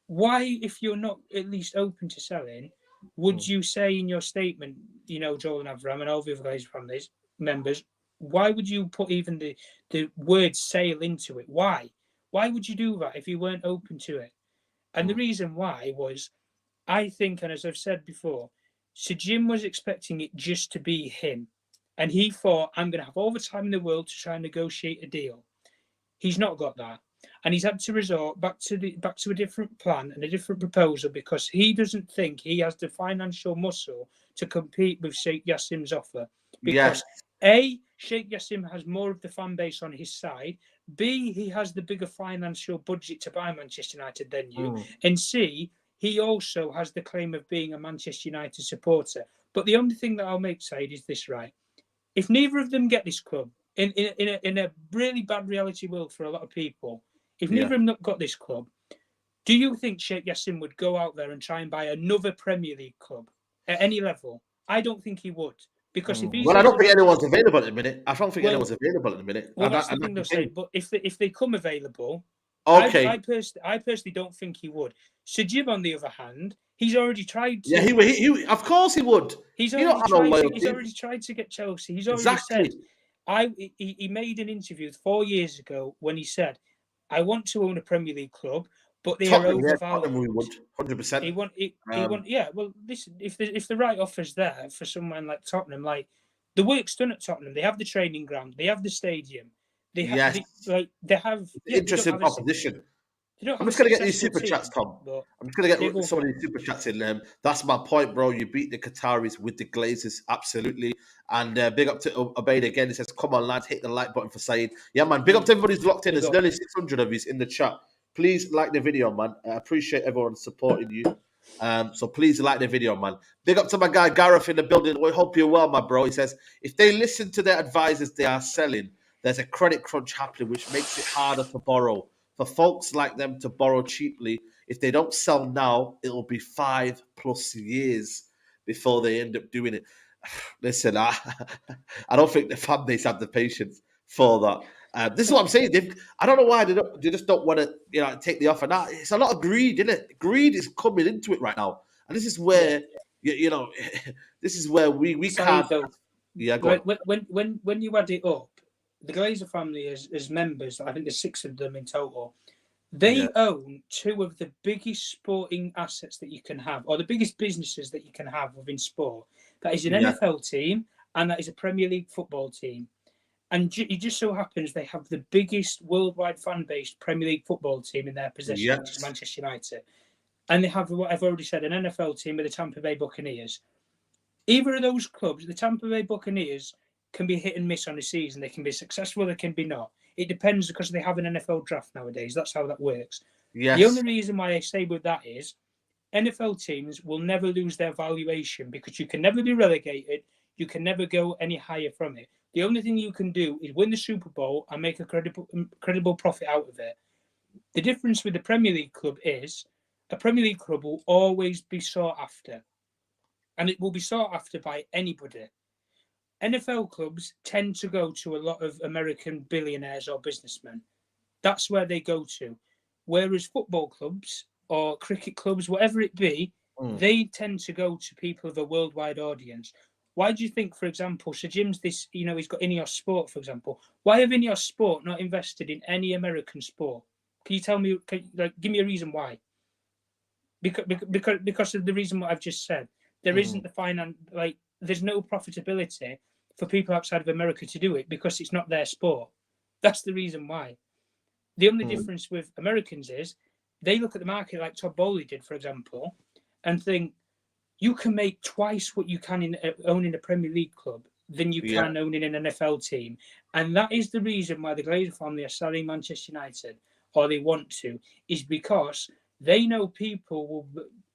why, if you're not at least open to selling, would you say in your statement, Joel and Avram and all the other guys' families members, why would you put even the word sale into it? Why? Why would you do that if you weren't open to it? And the reason why was, I think, and as I've said before, Sir Jim was expecting it just to be him. And he thought, I'm going to have all the time in the world to try and negotiate a deal. He's not got that. And he's had to resort back to a different plan and a different proposal because he doesn't think he has the financial muscle to compete with Sheikh Jassim's offer. Because A, Sheikh Jassim has more of the fan base on his side. B, he has the bigger financial budget to buy Manchester United than you. And C, he also has the claim of being a Manchester United supporter. But the only thing that I'll make Saeed is this, right? If neither of them get this club, in a really bad reality world for a lot of people, if neither of them got this club, do you think Sheikh Jassim would go out there and try and buy another Premier League club at any level? I don't think he would. Because if he's I don't think anyone's available at the minute. I don't think anyone's available at the minute. Well, that's the thing they'll say. But if they come available, okay. I personally don't think he would. Sir Jim, on the other hand, he's already tried to. Yeah, he of course he would. He's already tried to get Chelsea. He's already said. He made an interview 4 years ago when he said, I want to own a Premier League club, but they are overvalued. We would 100%. He want. Yeah. Well, listen, if the right offer's there for someone like Tottenham, like the work's done at Tottenham, they have the training ground, they have the stadium, they have interesting proposition. I'm just going to get these super chats, Tom. I'm just going to get some of these super chats in. That's my point, bro. You beat the Qataris with the Glazers, absolutely. And big up to Obeid again. He says, come on, lads, hit the like button for Saeed. Yeah, man, big up to everybody who's locked in. There's nearly 600 of you in the chat. Please like the video, man. I appreciate everyone supporting you. So please like the video, man. Big up to my guy, Gareth, in the building. We hope you're well, my bro. He says, if they listen to their advisors they are selling, there's a credit crunch happening, which makes it harder to borrow for folks like them to borrow cheaply. If they don't sell now, it'll be 5+ years before they end up doing it. Listen, I don't think the fan base have the patience for that. This is what I'm saying. I don't know why they just don't want to, take the offer now. It's a lot of greed, isn't it? Greed is coming into it right now, and this is where this is where we can't. Yeah, go on. When you add it up, the Glazer family as members, I think there's 6 of them in total. They own 2 of the biggest sporting assets that you can have, or the biggest businesses that you can have within sport. That is an NFL team, and that is a Premier League football team. And it just so happens they have the biggest worldwide fan-based Premier League football team in their possession, which is Manchester United. And they have, what I've already said, an NFL team with the Tampa Bay Buccaneers. Either of those clubs, the Tampa Bay Buccaneers, can be hit and miss on a season. They can be successful, they can be not. It depends because they have an NFL draft nowadays. That's how that works. Yes. The only reason why I say with that is NFL teams will never lose their valuation because you can never be relegated. You can never go any higher from it. The only thing you can do is win the Super Bowl and make a credible profit out of it. The difference with the Premier League club is a Premier League club will always be sought after. And it will be sought after by anybody. NFL clubs tend to go to a lot of American billionaires or businessmen. That's where they go to. Whereas football clubs or cricket clubs, whatever it be, they tend to go to people of a worldwide audience. Why do you think, for example, Sir Jim's he's got Ineos Sport, for example. Why have Ineos Sport not invested in any American sport? Can you tell me, give me a reason why? Because of the reason what I've just said. There isn't the finance, there's no profitability for people outside of America to do it because it's not their sport. That's the reason why. The only difference with Americans is they look at the market like Todd Bowley did, for example, and think you can make twice what you can in owning a Premier League club than you can owning an NFL team. And that is the reason why the Glazer family are selling Manchester United, or they want to, is because they know people will...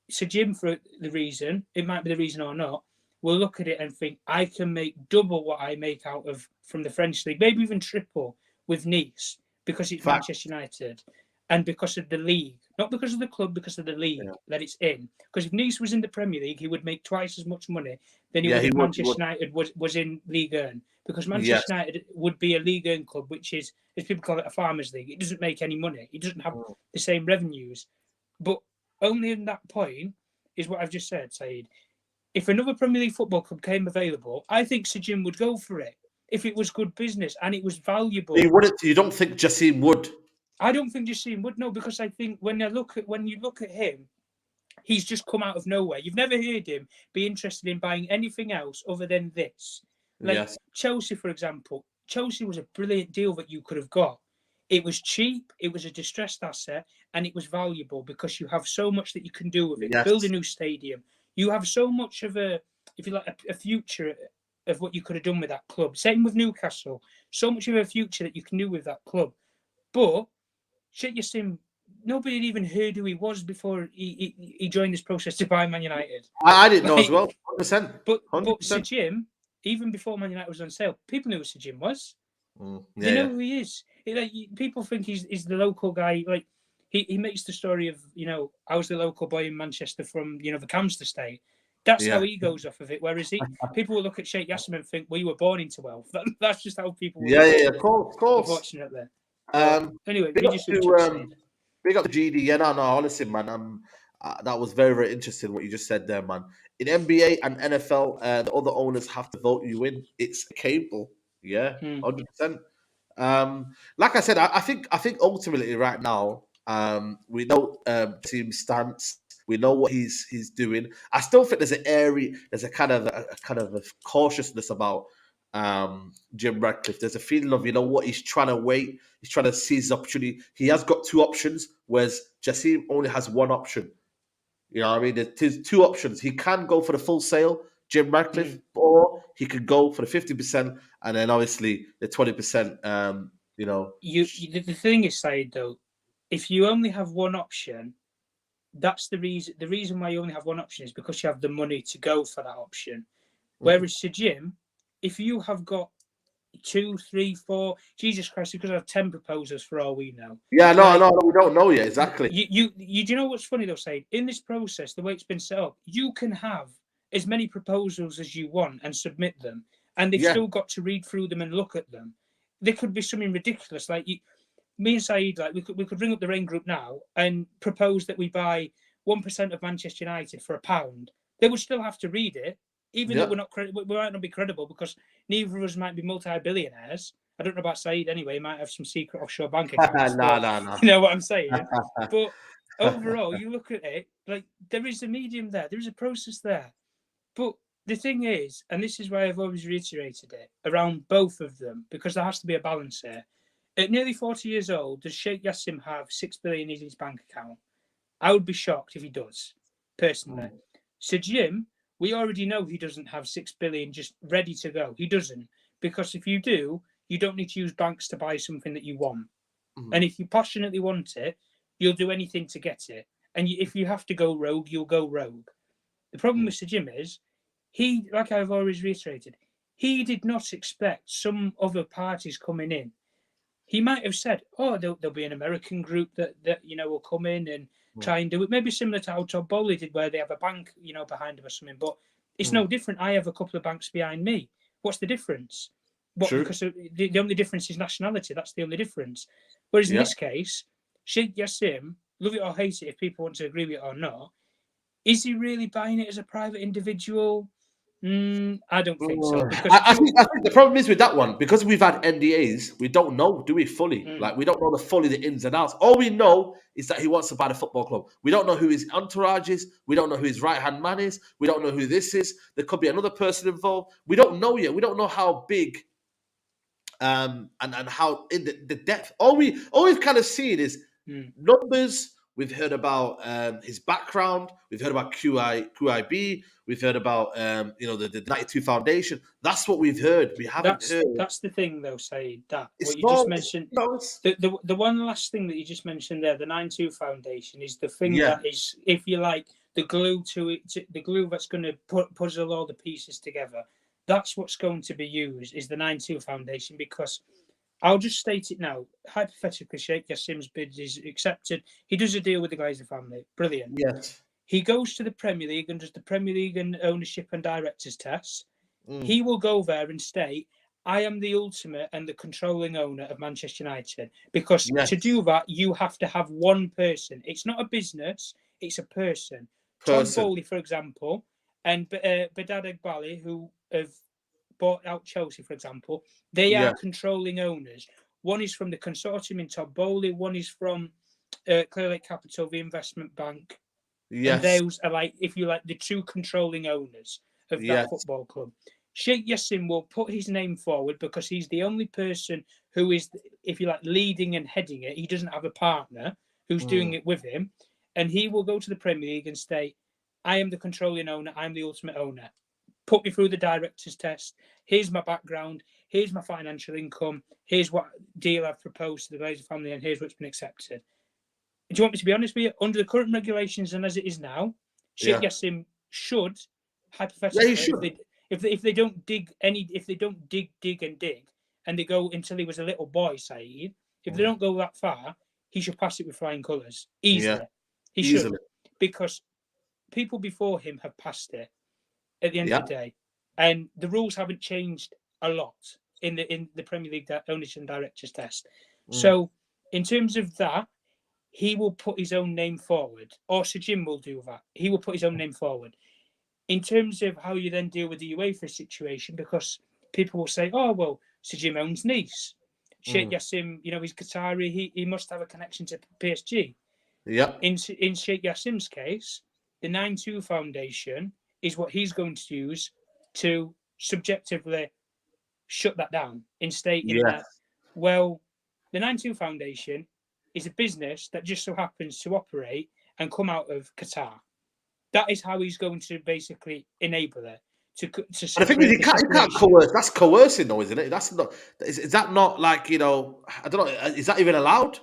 Sir Jim, for the reason, it might be the reason or not, will look at it and think, I can make double what I make out of from the French league, maybe even triple with Nice, because it's Manchester United and because of the league. Not because of the club, because of the league that it's in. Because if Nice was in the Premier League, he would make twice as much money than he would if Manchester United was in Ligue 1. Because Manchester United would be a Ligue 1 club, which is, as people call it, a farmers' league. It doesn't make any money. It doesn't have the same revenues. But only in that point is what I've just said, Saeed. If another Premier League football club came available, I think Sir Jim would go for it if it was good business and it was valuable. You don't think Jassim would? I don't think Jassim would, no, because I think when you look at him, he's just come out of nowhere. You've never heard him be interested in buying anything else other than this. Chelsea, for example. Chelsea was a brilliant deal that you could have got. It was cheap, it was a distressed asset, and it was valuable because you have so much that you can do with it. Build a new stadium. You have so much of a future of what you could have done with that club. Same with Newcastle. So much of a future that you can do with that club. But Sheikh Jassim, nobody had even heard who he was before he joined this process to buy Man United. I didn't know as well, 100%. But Sir Jim, even before Man United was on sale, people knew who Sir Jim was. They know who he is. People think he's the local guy. He makes the story of, I was the local boy in Manchester from, the Camster state. That's how he goes off of it. Whereas people will look at Sheikh Jassim and think, well, you were born into wealth. That's just how people will of course. Unfortunately. Anyway, big up to GD. Yeah, no, honestly, man. That was very, very interesting what you just said there, man. In NBA and NFL, the other owners have to vote you in. It's cable. Yeah, 100%. Like I said, I think ultimately right now, we know team stance. We know what he's doing. I still think there's a kind of a cautiousness about Jim Ratcliffe. There's a feeling of he's trying to wait. He's trying to seize his opportunity. He has got 2 options, whereas Jassim only has 1 option. You know what I mean? There's 2 options. He can go for the full sale, Jim Ratcliffe, or he could go for the 50%, and then obviously the 20%. The thing is, Saeed, though, if you only have 1 option, that's the reason. The reason why you only have 1 option is because you have the money to go for that option. Whereas Sir Jim, if you have got 2, 3, 4. Jesus Christ, you could have 10 proposals for all we know. Yeah, no, we don't know yet, exactly. You do you know what's funny though, Saeed? In this process, the way it's been set up, you can have as many proposals as you want and submit them, and they've still got to read through them and look at them. There could be something ridiculous, like me and Saeed, like we could ring up the Raine Group now and propose that we buy 1% of Manchester United for £1. They would still have to read it, even though we might not be credible because neither of us might be multi-billionaires. I don't know about Saeed anyway. He might have some secret offshore bank accounts. No. You know what I'm saying? But overall, you look at it, like there is a medium there. There is a process there. But the thing is, and this is why I've always reiterated it, around both of them, because there has to be a balance here. At nearly 40 years old, does Sheikh Jassim have 6 billion in his bank account? I would be shocked if he does, personally. So Jim, we already know he doesn't have 6 billion just ready to go. He doesn't. Because if you do, you don't need to use banks to buy something that you want. And if you passionately want it, you'll do anything to get it. And if you have to go rogue, you'll go rogue. The problem with Sir Jim is, he, like I've always reiterated, he did not expect some other parties coming in. He might have said, "Oh, there'll be an American group that will come in and try and do it." Maybe similar to how Todd Bowley did, where they have a bank, behind them or something. But it's no different. I have a couple of banks behind me. What's the difference? Because the only difference is nationality. That's the only difference. Whereas in this case, Sheikh Jassim, love it or hate it, if people want to agree with it or not, is he really buying it as a private individual? I don't think so. Because I think the problem is with that one, because we've had NDAs, we don't know, do we, fully? Like, we don't know the ins and outs. All we know is that he wants to buy the football club. We don't know who his entourage is. We don't know who his right-hand man is. We don't know who this is. There could be another person involved. We don't know yet. We don't know how big and how in the depth. All we've kind of seen is numbers. We've heard about his background. We've heard about QIB. We've heard about the 92 Foundation. That's what we've heard. We haven't heard. That's the thing, though, Saeed. That what you just mentioned. The one last thing that you just mentioned there, the 92 Foundation, is the thing that is, if you like, the glue to it. The glue that's going to puzzle all the pieces together. That's what's going to be used, is the 92 Foundation, because I'll just state it now. Hypothetically, Sheikh Jassim's bid is accepted. He does a deal with the Glazer family. Brilliant. Yes. He goes to the Premier League and does the Premier League and ownership and directors tests. He will go there and state, "I am the ultimate and the controlling owner of Manchester United." Because to do that, you have to have one person. It's not a business, it's a person. Todd Bowley, for example, and Bedad Egbali, who have bought out Chelsea, for example, they are controlling owners. One is from the consortium in Todd Bowley, one is from Clear Lake Capital, the investment bank. Yes. And those are, like, if you like, the two controlling owners of that football club. Sheikh Jassim will put his name forward because he's the only person who is, if you like, leading and heading it. He doesn't have a partner who's doing it with him. And he will go to the Premier League and state, "I am the controlling owner, I'm the ultimate owner. Put me through the director's test. Here's my background. Here's my financial income. Here's what deal I've proposed to the Glazer family, and here's what's been accepted." Do you want me to be honest with you? Under the current regulations and as it is now, Sheikh Jassim should, hypothetically, if they don't dig and dig, and they go until he was a little boy, Saeed, if they don't go that far, he should pass it with flying colours easily. He should, because people before him have passed it. At the end of the day, and the rules haven't changed a lot in the Premier League ownership and directors test. So, in terms of that, he will put his own name forward, or Sir Jim will do that. He will put his own name forward. In terms of how you then deal with the UEFA situation, because people will say, "Oh, well, Sir Jim owns Nice. Sheikh Jassim, he's Qatari. He must have a connection to PSG." Yeah. In Sheikh Jassim's case, the 92 Foundation is what he's going to use to subjectively shut that down in stating that, well, the 92 Foundation is a business that just so happens to operate and come out of Qatar. That is how he's going to basically enable it. I think he can't coerce. That's coercing, though, isn't it? That's not. Is that not like, I don't know. Is that even allowed?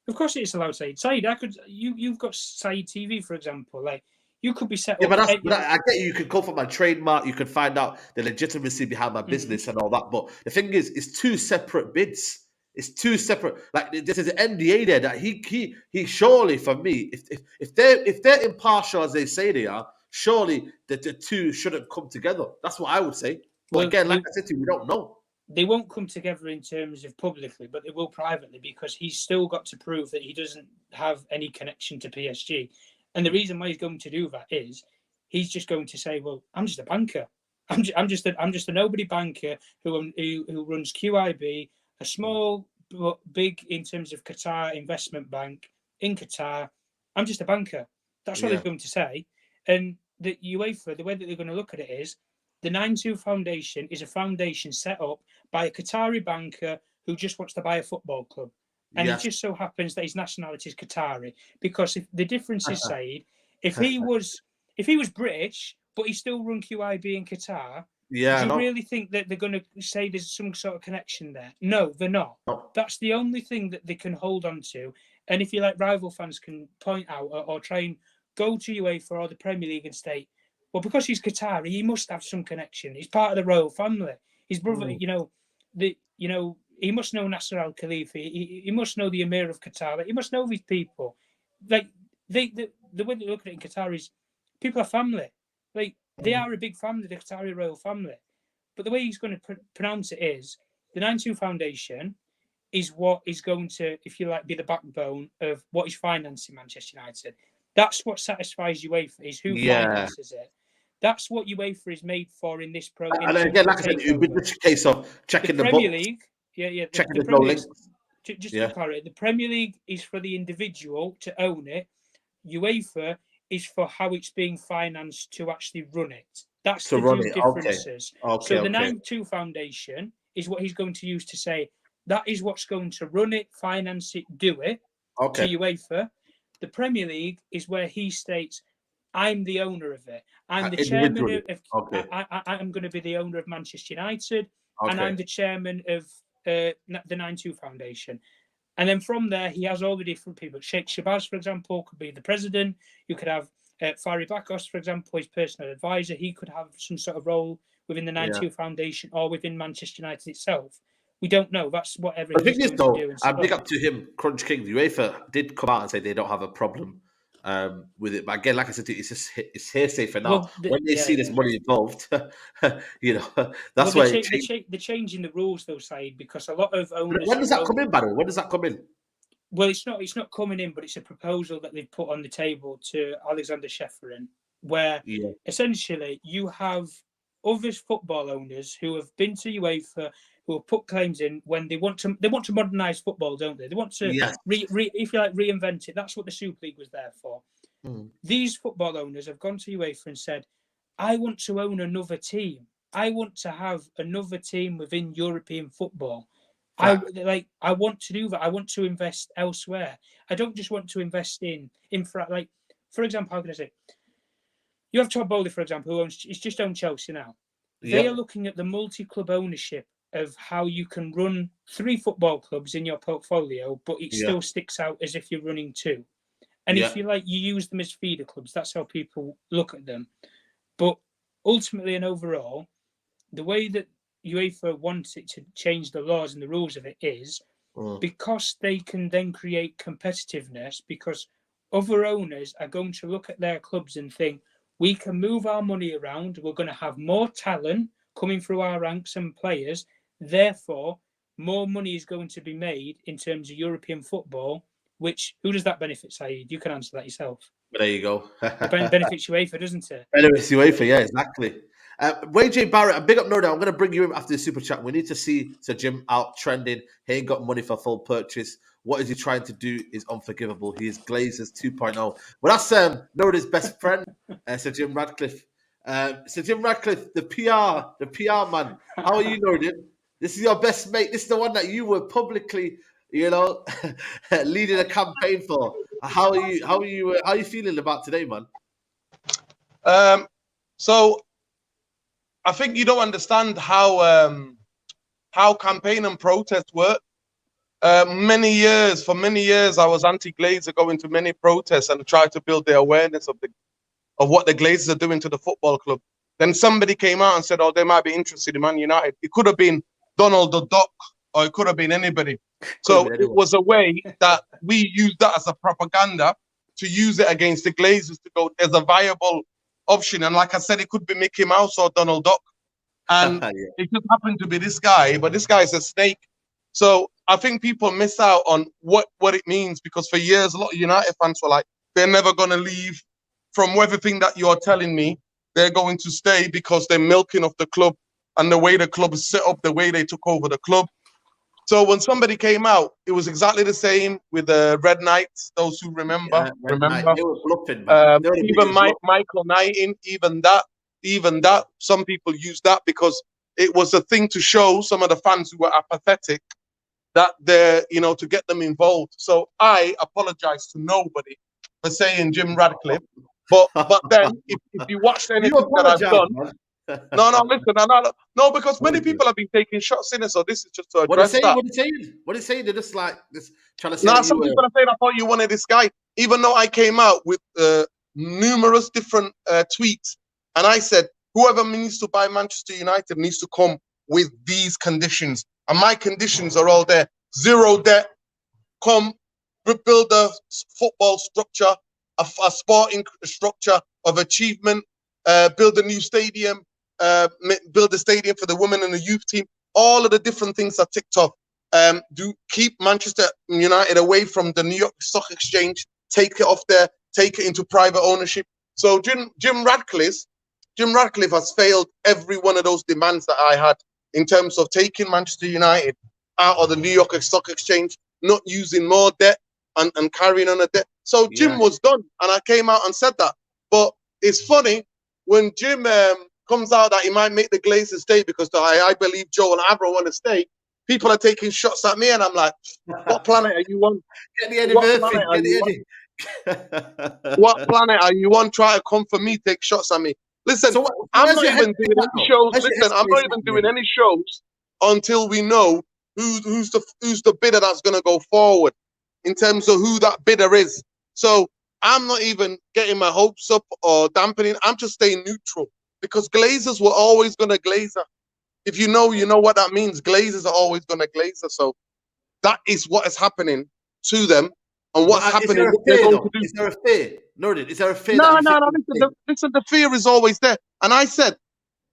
Of course, it's allowed, Saeed. Saeed, you've got Saeed TV, for example. Like, You could be set Yeah, up. but I get you. You can come from my trademark. You can find out the legitimacy behind my business and all that. But the thing is, it's two separate bids. It's two separate. Like this is an NDA there that he surely for me, if they're impartial as they say they are, surely the two shouldn't come together. That's what I would say. But again, like I said to you, we don't know. They won't come together in terms of publicly, but they will privately, because he's still got to prove that he doesn't have any connection to PSG. And the reason why he's going to do that is he's just going to say, "Well, I'm just a banker. I'm just a nobody banker who runs QIB, a small but big in terms of Qatar investment bank in Qatar. I'm just a banker." That's what he's going to say. And the UEFA, the way that they're going to look at it is, the 9-2 Foundation is a foundation set up by a Qatari banker who just wants to buy a football club. And it just so happens that his nationality is Qatari. Because if the difference is, Saeed, if he was British, but he still run QIB in Qatar, do you really think that they're going to say there's some sort of connection there? No, they're not. No. That's the only thing that they can hold on to. And if you like, rival fans can point out or try and go to UEFA or the Premier League and state, well, because he's Qatari, he must have some connection. He's part of the royal family. His brother, he must know Nasser Al Khalifa. He must know the Emir of Qatar. He must know these people. Like the way they look at it in Qatar is, people are family. Like they are a big family, the Qatari royal family. But the way he's going to pronounce it is, the 9-2 Foundation is what is going to, if you like, be the backbone of what is financing Manchester United. That's what satisfies UEFA, is who finances it. That's what UEFA is made for in this pro. And again, like I said, it would be a case of checking the Premier League. Checking the Premier League. Just to clarify, the Premier League is for the individual to own it. UEFA is for how it's being financed to actually run it. That's the two differences. So the 9-2 Foundation is what he's going to use to say that is what's going to run it, finance it, do it to UEFA. The Premier League is where he states, I'm the owner of it. I'm the chairman of. I'm going to be the owner of Manchester United, and I'm the chairman of the 9-2 Foundation. And then from there, he has all the different people. Sheikh Shabazz, for example, could be the president. You could have Fari Bakos, for example, his personal advisor. He could have some sort of role within the 9-2 Foundation or within Manchester United itself. We don't know. That's whatever he's going to do. I big up to him, Crunch King. The UEFA did come out and say they don't have a problem with it. But again, like I said, it's hearsay for now. Well, when they see there's money involved, that's why they're changing the rules, though, Saeed, because a lot of owners. When does that come in, by the way? When does that come in? Well, it's not coming in, but it's a proposal that they've put on the table to Alexander Shefferin, where essentially you have other football owners who have been to UEFA, who have put claims in when they want to modernise football, don't they? They want to if you like, reinvent it. That's what the Super League was there for. These football owners have gone to UEFA and said, I want to own another team. I want to have another team within European football. I want to do that. I want to invest elsewhere. I don't just want to invest in for example, how can I say? You have Todd Bowley, for example, who he's just owned Chelsea now. They are looking at the multi-club ownership of how you can run 3 football clubs in your portfolio, but it still sticks out as if you're running 2. And if you like, you use them as feeder clubs. That's how people look at them. But ultimately and overall, the way that UEFA wants it to change the laws and the rules of it is because they can then create competitiveness, because other owners are going to look at their clubs and think, we can move our money around, we're going to have more talent coming through our ranks and players, therefore more money is going to be made in terms of European football, which, who does that benefit, Saeed? You can answer that yourself. There you go. It benefits UEFA, doesn't it? Benefits UEFA, yeah, exactly. J Barrett, a big up no doubt. I'm going to bring you in after the super chat. We need to see Sir Jim out trending. He ain't got money for full purchase. What is he trying to do is unforgivable. He is Glazers 2.0. Well, that's Nora's best friend, Sir Jim Ratcliffe. Sir Jim Ratcliffe, the PR man. How are you, Nora? This is your best mate. This is the one that you were publicly, leading a campaign for. How are you feeling about today, man? So I think you don't understand how campaign and protest work. For many years, I was anti-Glazer, going to many protests and try to build the awareness of of what the Glazers are doing to the football club. Then somebody came out and said, oh, they might be interested in Man United. It could have been Donald the Duck, or it could have been anybody. So it was a way that we used that as a propaganda to use it against the Glazers to go, there's a viable option. And like I said, it could be Mickey Mouse or Donald Duck. And it just happened to be this guy, but this guy is a snake. So I think people miss out on what it means, because for years, a lot of United fans were like, they're never going to leave. From everything that you're telling me, they're going to stay because they're milking off the club and the way the club is set up, the way they took over the club. So when somebody came out, it was exactly the same with the Red Knights. Those who remember, remember. They were bluffing, man. Even Michael Knighting, even that. Some people use that because it was a thing to show some of the fans who were apathetic that they're, you know, to get them involved. So I apologize to nobody for saying Jim Ratcliffe. But then if you watch anything that I've done, no, because many people have been taking shots in it, so this is just to address that. What are you saying? They're just like this trying to say. Some people are saying, I thought you wanted this guy, even though I came out with numerous different tweets, and I said whoever needs to buy Manchester United needs to come with these conditions, and my conditions are all there: 0 debt, come, rebuild a football structure, a sporting structure of achievement, build a new stadium, build a stadium for the women and the youth team. All of the different things are ticked off. Do keep Manchester United away from the New York Stock Exchange, take it off there, take it into private ownership. So Jim Ratcliffe has failed every one of those demands that I had in terms of taking Manchester United out of the New York Stock Exchange, not using more debt and carrying on a debt. So Jim was done, and I came out and said that. But it's funny when Jim comes out that he might make the Glazers stay because I believe Joe and Avra want to stay. People are taking shots at me, and I'm like, what planet are you on? Get the Eddie Murphy. What planet are you on? Try to come for me, take shots at me. Listen, I'm not even doing any shows. Listen, I'm not even doing any shows until we know who's the bidder that's going to go forward in terms of who that bidder is. So I'm not even getting my hopes up or dampening. I'm just staying neutral because Glazers were always going to Glazer. If you know what that means. Glazers are always going to Glazer. So that is what is happening to them and what's happening. Is there a fear? Is there a fear? No. Listen, the fear is always there. And I said,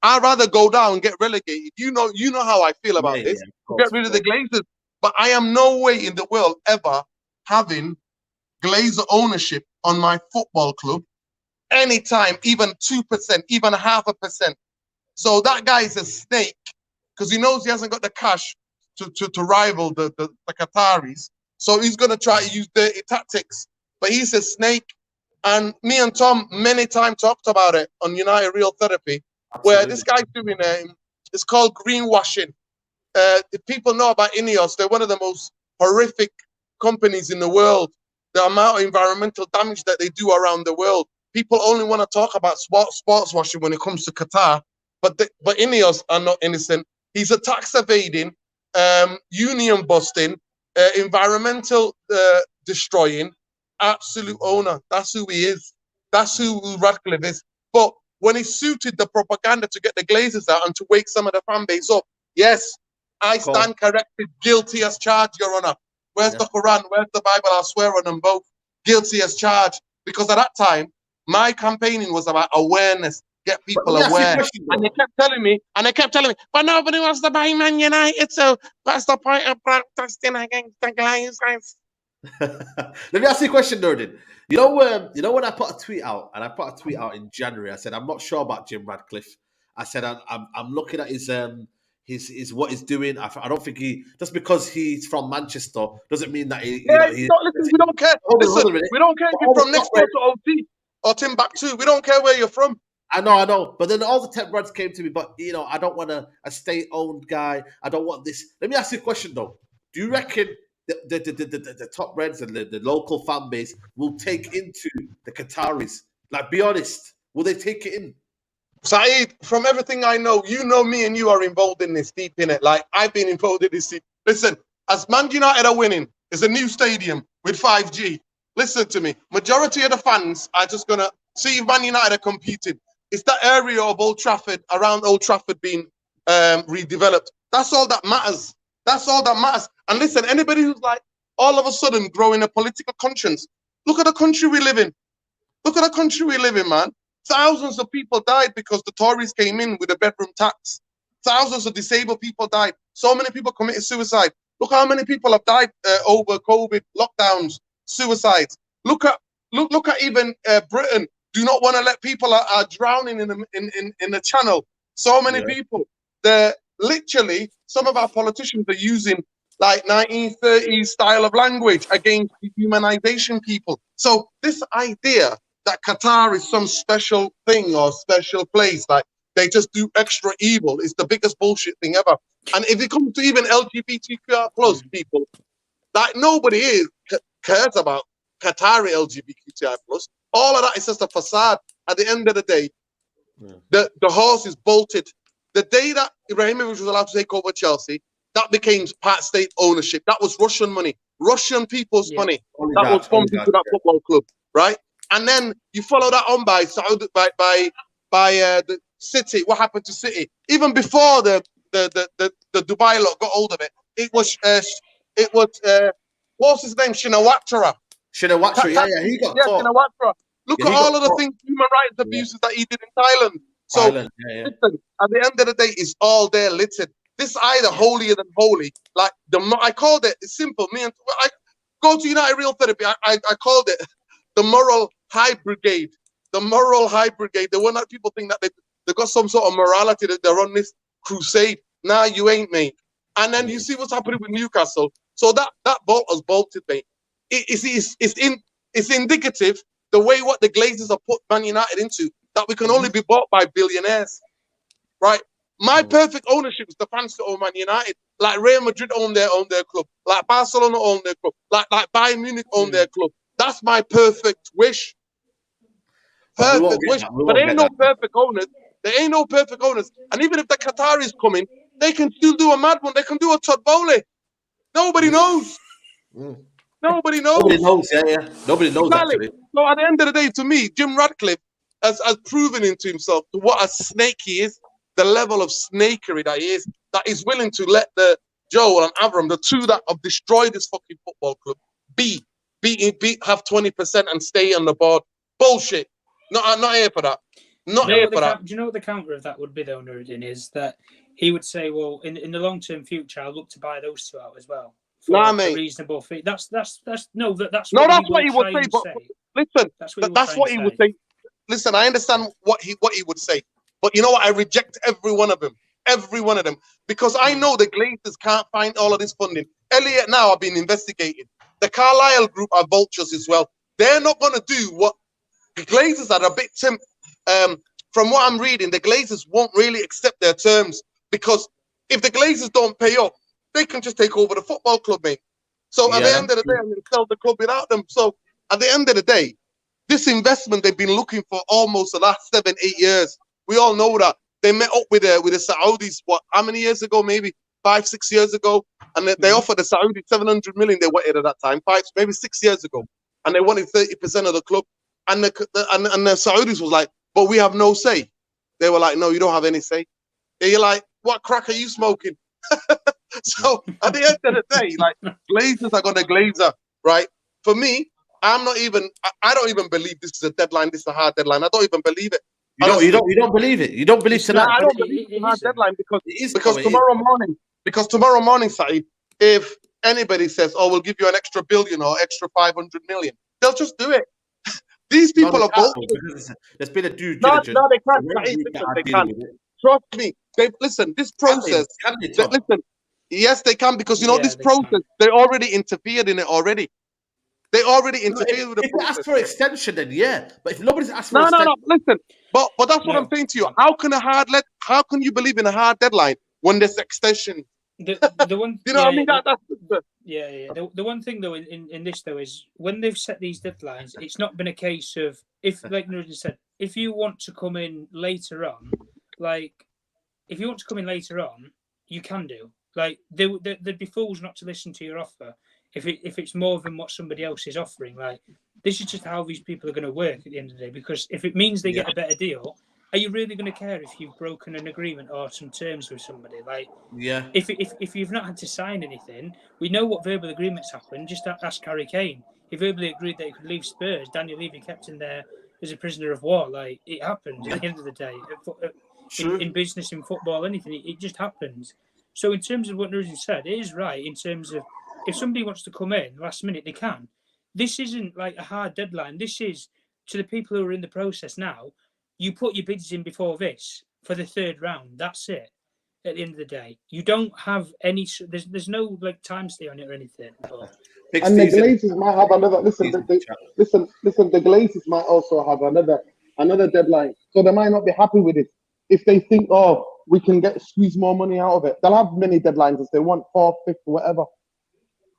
I'd rather go down and get relegated. You know how I feel about this. Get rid of the Glazers. But I am no way in the world ever having Glazer ownership on my football club anytime, even 2%, even 0.5%. So that guy is a snake because he knows he hasn't got the cash to rival the Qataris. So he's going to try to use dirty tactics. But he's a snake. And me and Tom many times talked about it on United Real Therapy, where this guy's doing it's called greenwashing. If people know about Ineos, they're one of the most horrific companies in the world. The amount of environmental damage that they do around the world. People only want to talk about sports washing when it comes to Qatar, but Ineos are not innocent. He's a tax evading, union busting, environmental destroying, absolute owner. That's who he is. That's who Ratcliffe is. But when he suited the propaganda to get the Glazers out and to wake some of the fan base up, yes, I stand corrected, guilty as charged, Your Honor. Where's the Quran? Where's the Bible? I'll swear on them both. Guilty as charged. Because at that time, my campaigning was about awareness, get people aware. And they kept telling me, but nobody wants to buy Man United, so what's the point of protesting against the Glazers? Let me ask you a question, Nordin. You know when I put a tweet out, and I put a tweet out in January, I said, I'm not sure about Jim Ratcliffe. I said, I'm looking at his what he's doing. I don't think just because he's from Manchester doesn't mean that he. Listen, we don't care. We don't care if you're from next door to OT or Timbuktu. We don't care where you're from. I know. But then all the tech brands came to me. But I don't want a state-owned guy. I don't want this. Let me ask you a question though. Do you reckon the top reds and the local fan base will take into the Qataris? Like, be honest. Will they take it in? Saeed, from everything I know, me and you are involved in this deep, in it. Like, I've been involved in this deep. Listen, as Man United are winning, it's a new stadium with 5G. Listen to me. Majority of the fans are just going to See if Man United are competing. It's that area of Old Trafford, around Old Trafford being redeveloped. That's all that matters. That's all that matters. And listen, anybody who's like all of a sudden growing a political conscience, look at the country we live in. Look at the country we live in, man. Thousands of people died because the Tories came in with a bedroom tax. Thousands of disabled people died. So many people committed suicide. Look how many people have died over COVID lockdowns, suicides. Look at even Britain. Do not want to let people are drowning in the channel. So many people. They're literally, some of our politicians are using like 1930s style of language against dehumanization people. So this idea that Qatar is some special thing or special place, like they just do extra evil, is the biggest bullshit thing ever. And if it comes to even LGBTQI plus people, like nobody cares about Qatari LGBTQI plus. All of that is just a facade. At the end of the day, the horse is bolted. The day that Ibrahimovic was allowed to take over Chelsea, that became part state ownership. That was Russian money, Russian people's money. That was pumped into that football club, right? And then you follow that on by Saudi, by the City. What happened to City? Even before the Dubai lot got hold of it, it was what's his name? Shinawatra, he got caught. Shinawatra. Look at all of the things, human rights abuses that he did in Thailand. So listen, at the end of the day, it's all there littered. This either holier than holy. Like I called it. It's simple. Me and I go to United Real Therapy. I called it the moral high brigade. The moral high brigade. The one that people think that they got some sort of morality, that they're on this crusade. Nah, you ain't, mate. And then you see what's happening with Newcastle. So that bolt has bolted, mate. It's indicative the way what the Glazers have put Man United into, that we can only be bought by billionaires, right? My perfect ownership is the fans that own Man United. Like Real Madrid own their club, like Barcelona own their club, like Bayern Munich own their club. That's my perfect wish. Perfect wish. But there ain't no perfect owners. There ain't no perfect owners. And even if the Qataris come in, they can still do a mad one. They can do a Todd Bowley. Nobody knows. Nobody knows. Nobody knows, Nobody knows, actually. So at the end of the day, to me, Jim Ratcliffe has proven into himself to what a snake he is, the level of snakery that he is, that he's willing to let the Joel and Avram, the two that have destroyed this fucking football club, have 20% and stay on the board. Bullshit. Not here for that. Not here for that. Do you know what the counter of that would be, though, Nuruddin, is that he would say, well, in the long-term future, I'll look to buy those two out as well. Nah, mate. A reasonable fee. That's what he would say. But listen, that's what he would say. Listen, I understand what he would say, but you know what? I reject every one of them, because I know the Glazers can't find all of this funding. Elliot now have been investigated. The Carlisle Group are vultures as well. They're not going to do what the Glazers are a bit. From what I'm reading, the Glazers won't really accept their terms, because if the Glazers don't pay up, they can just take over the football club, mate. So at the end of the day, I'm going to sell the club without them. So at the end of the day, this investment they've been looking for almost the last 7-8 years. We all know that. They met up with the Saudis, how many years ago? Maybe 5-6 years ago. And they offered the Saudis 700 million they wanted at that time, maybe 6 years ago. And they wanted 30% of the club. And the Saudis was like, but we have no say. They were like, no, you don't have any say. And you're like, what crack are you smoking? So at the end of the day, like, Glazers are going to Glazer, right? For me, I don't even believe this is a deadline. This is a hard deadline. I don't even believe it. You don't believe it. You don't believe tonight. I don't believe it's a hard deadline because tomorrow morning, Saeed, if anybody says, "Oh, we'll give you an extra billion or extra 500 million," they'll just do it. These people are both. There's been a due diligence. No, they can't. They can't. Trust me. Listen. This process. Listen. Yes, they can, because this process. They already interfered in it already. They already interfered with the process. If they ask for extension, then but if nobody's asked for extension, listen. But that's what I'm saying to you. How can you believe in a hard deadline when there's extension? The one, you know what I mean? The one thing though in this though is when they've set these deadlines, it's not been a case of, if, like Nuruddin said, if you want to come in later on, you can do. Like they'd be fools not to listen to your offer if it's more than what somebody else is offering. Like This is just how these people are going to work at the end of the day. Because if it means they get a better deal, are you really going to care if you've broken an agreement or some terms with somebody? Like, if you've not had to sign anything, we know what verbal agreements happen. Just ask Harry Kane. He verbally agreed that he could leave Spurs. Daniel Levy kept him there as a prisoner of war. Like, it happens at the end of the day. In business, in football, anything, it just happens. So in terms of what Nuruddin said, it is right in terms of if somebody wants to come in last minute, they can. This isn't like a hard deadline. This is to the people who are in the process now. You put your bids in before this for the third round. That's it. At the end of the day, you don't have any. There's no like time stay on it or anything. But. And the Glazers might have another. Listen. The Glazers might also have another deadline, so they might not be happy with it. If they think, oh, we can squeeze more money out of it, they'll have many deadlines as they want, 4th, 5th, whatever.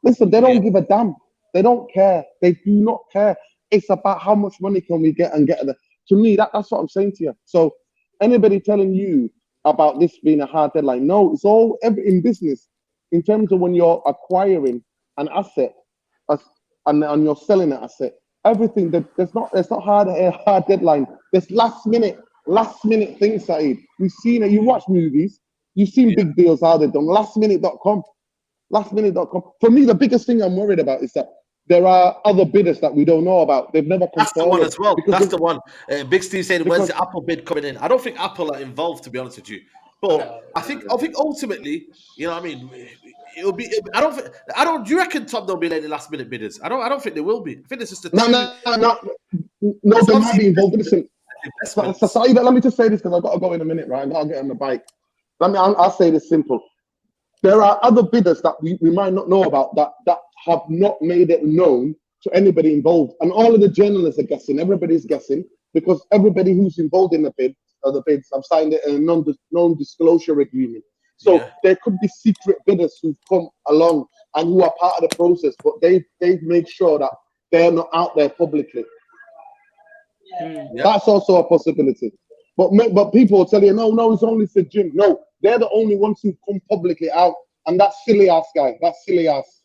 Listen, they don't give a damn. They don't care. They do not care. It's about how much money can we get and get there. To me, that's what I'm saying to you. So anybody telling you about this being a hard deadline, no, it's all in business. In terms of when you're acquiring an asset and you're selling an asset, everything there's not hard deadline. There's last minute things, Saeed. We've seen it. You watch movies. You've seen big deals how they're done. Lastminute.com. For me, the biggest thing I'm worried about is that there are other bidders that we don't know about. They've never come forward. That's the one as well. That's the one. Big Steve saying, when's the Apple bid coming in? I don't think Apple are involved, to be honest with you. But I think ultimately, you know what I mean? It'll be. Do you reckon, Tom, there'll be any last minute bidders? I don't think there will be. I think it's just a No, they might be involved. Listen, so let me just say this because I've got to go in a minute, right? I've got to get on the bike. I'll say this simple. There are other bidders that we might not know about that have not made it known to anybody involved. And all of the journalists are guessing. Everybody's guessing because everybody who's involved in the bids have signed a non-disclosure agreement. So there could be secret bidders who've come along and who are part of the process, but they've made sure that they're not out there publicly. That's also a possibility. But people will tell you, no, it's only for Jim. No, they're the only ones who come publicly out, and that silly ass guy, that silly ass.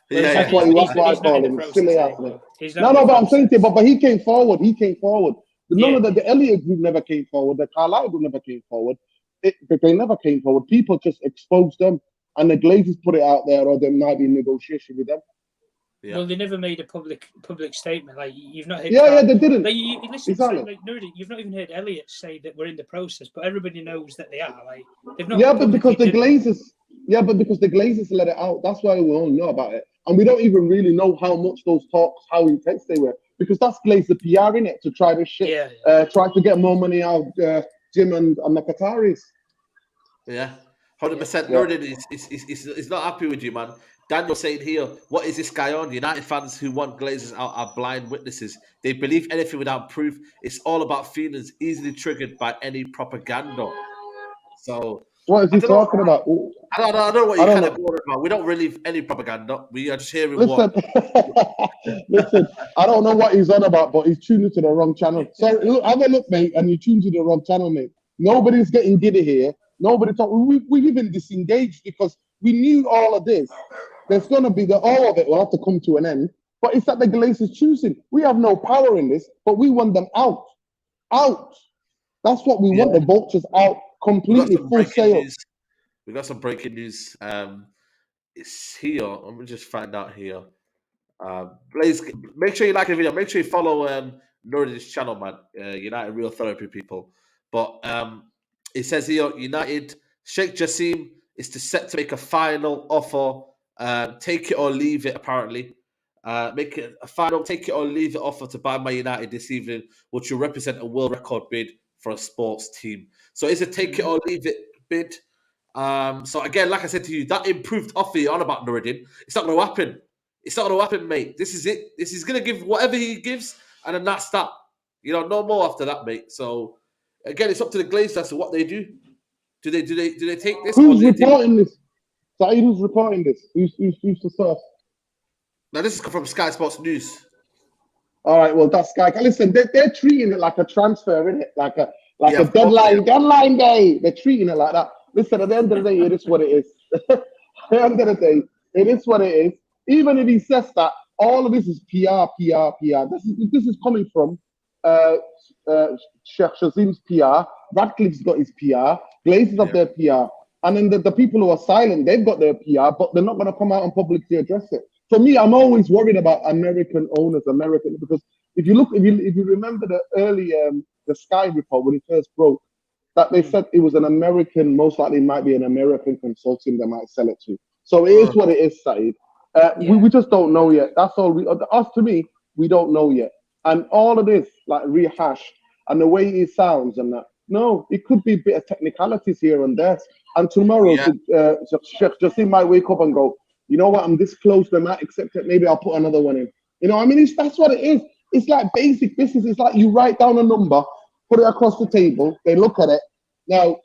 That's what I call him, silly ass. No, but I'm saying to you, but he came forward. None of the Elliott group never came forward. The Carlisle group never came forward. But they never came forward. People just exposed them, and the Glazers put it out there, or there might be negotiation with them. Yeah. Well, they never made a public statement. Like you've not heard. They didn't. Like, you listen, exactly. Like, you've not even heard Elliott say that we're in the process, but everybody knows that they are. Like they've not. But because the Glazers let it out. That's why we all know about it, and we don't even really know how much those talks, how intense they were, because that's Glazer PR in it to try this shit. Try to get more money out of Jim and the Qataris. 100%. Nuruddin is not happy with you, man. Daniel saying here, what is this guy on? United fans who want Glazers out are blind witnesses. They believe anything without proof. It's all about feelings easily triggered by any propaganda. So what is he talking about? I don't know what you're kind of going about. We don't believe any propaganda. We are just hearing what. Listen, I don't know what he's on about, but he's tuned into the wrong channel. So have a look, mate, and you tuned to the wrong channel, mate. Nobody's getting giddy here. Nobody talk. We even disengaged because we knew all of this. There's going to be all of it will have to come to an end. But it's that the Glazers choosing. We have no power in this, but we want them out. That's what we want. The vultures out completely, full sail. We got some breaking news. It's here. Let me just find out here. Blaze, make sure you like the video. Make sure you follow Nuruddin's channel, man. United Real Therapy people. But it says here, United Sheikh Jassim is set to make a final offer. Take it or leave it, apparently. Make it a final take it or leave it offer to buy Man United this evening, which will represent a world record bid for a sports team. So it's a take it or leave it bid. So again, like I said to you, that improved offer you're on about, Nuruddin, it's not going to happen. It's not going to happen, mate. This is it. This is going to give whatever he gives, and then that's that. No more after that, mate. So again, it's up to the Glazers as to what they do. Do they take this? Who's reporting this? Saeed, who's reporting this? Who's the source? Now, this is from Sky Sports News. All right, well, that's Sky. Listen, they're treating it like a transfer, isn't it? Like a deadline day. They're treating it like that. Listen, at the end of the day, it is what it is. At the end of the day, it is what it is. Even if he says that, all of this is PR. This is coming from Sheikh Jassim's PR. Ratcliffe's got his PR. Glazers have their PR. And then the people who are silent, they've got their PR, but they're not going to come out and publicly address it. For me, I'm always worried about American owners, because if you remember the early the Sky report when it first broke, that they said it was an American, most likely might be an American consulting that might sell it to. So it is what it is, Saeed. We just don't know yet. That's all. To me, we don't know yet. And all of this, like rehash, and the way it sounds and that, no, it could be a bit of technicalities here and there. And tomorrow, Sheikh Jassim might wake up and go, you know what, I'm this close, they might accept it, maybe I'll put another one in. You know what I mean? That's what it is. It's like basic business. It's like you write down a number, put it across the table, they look at it, now,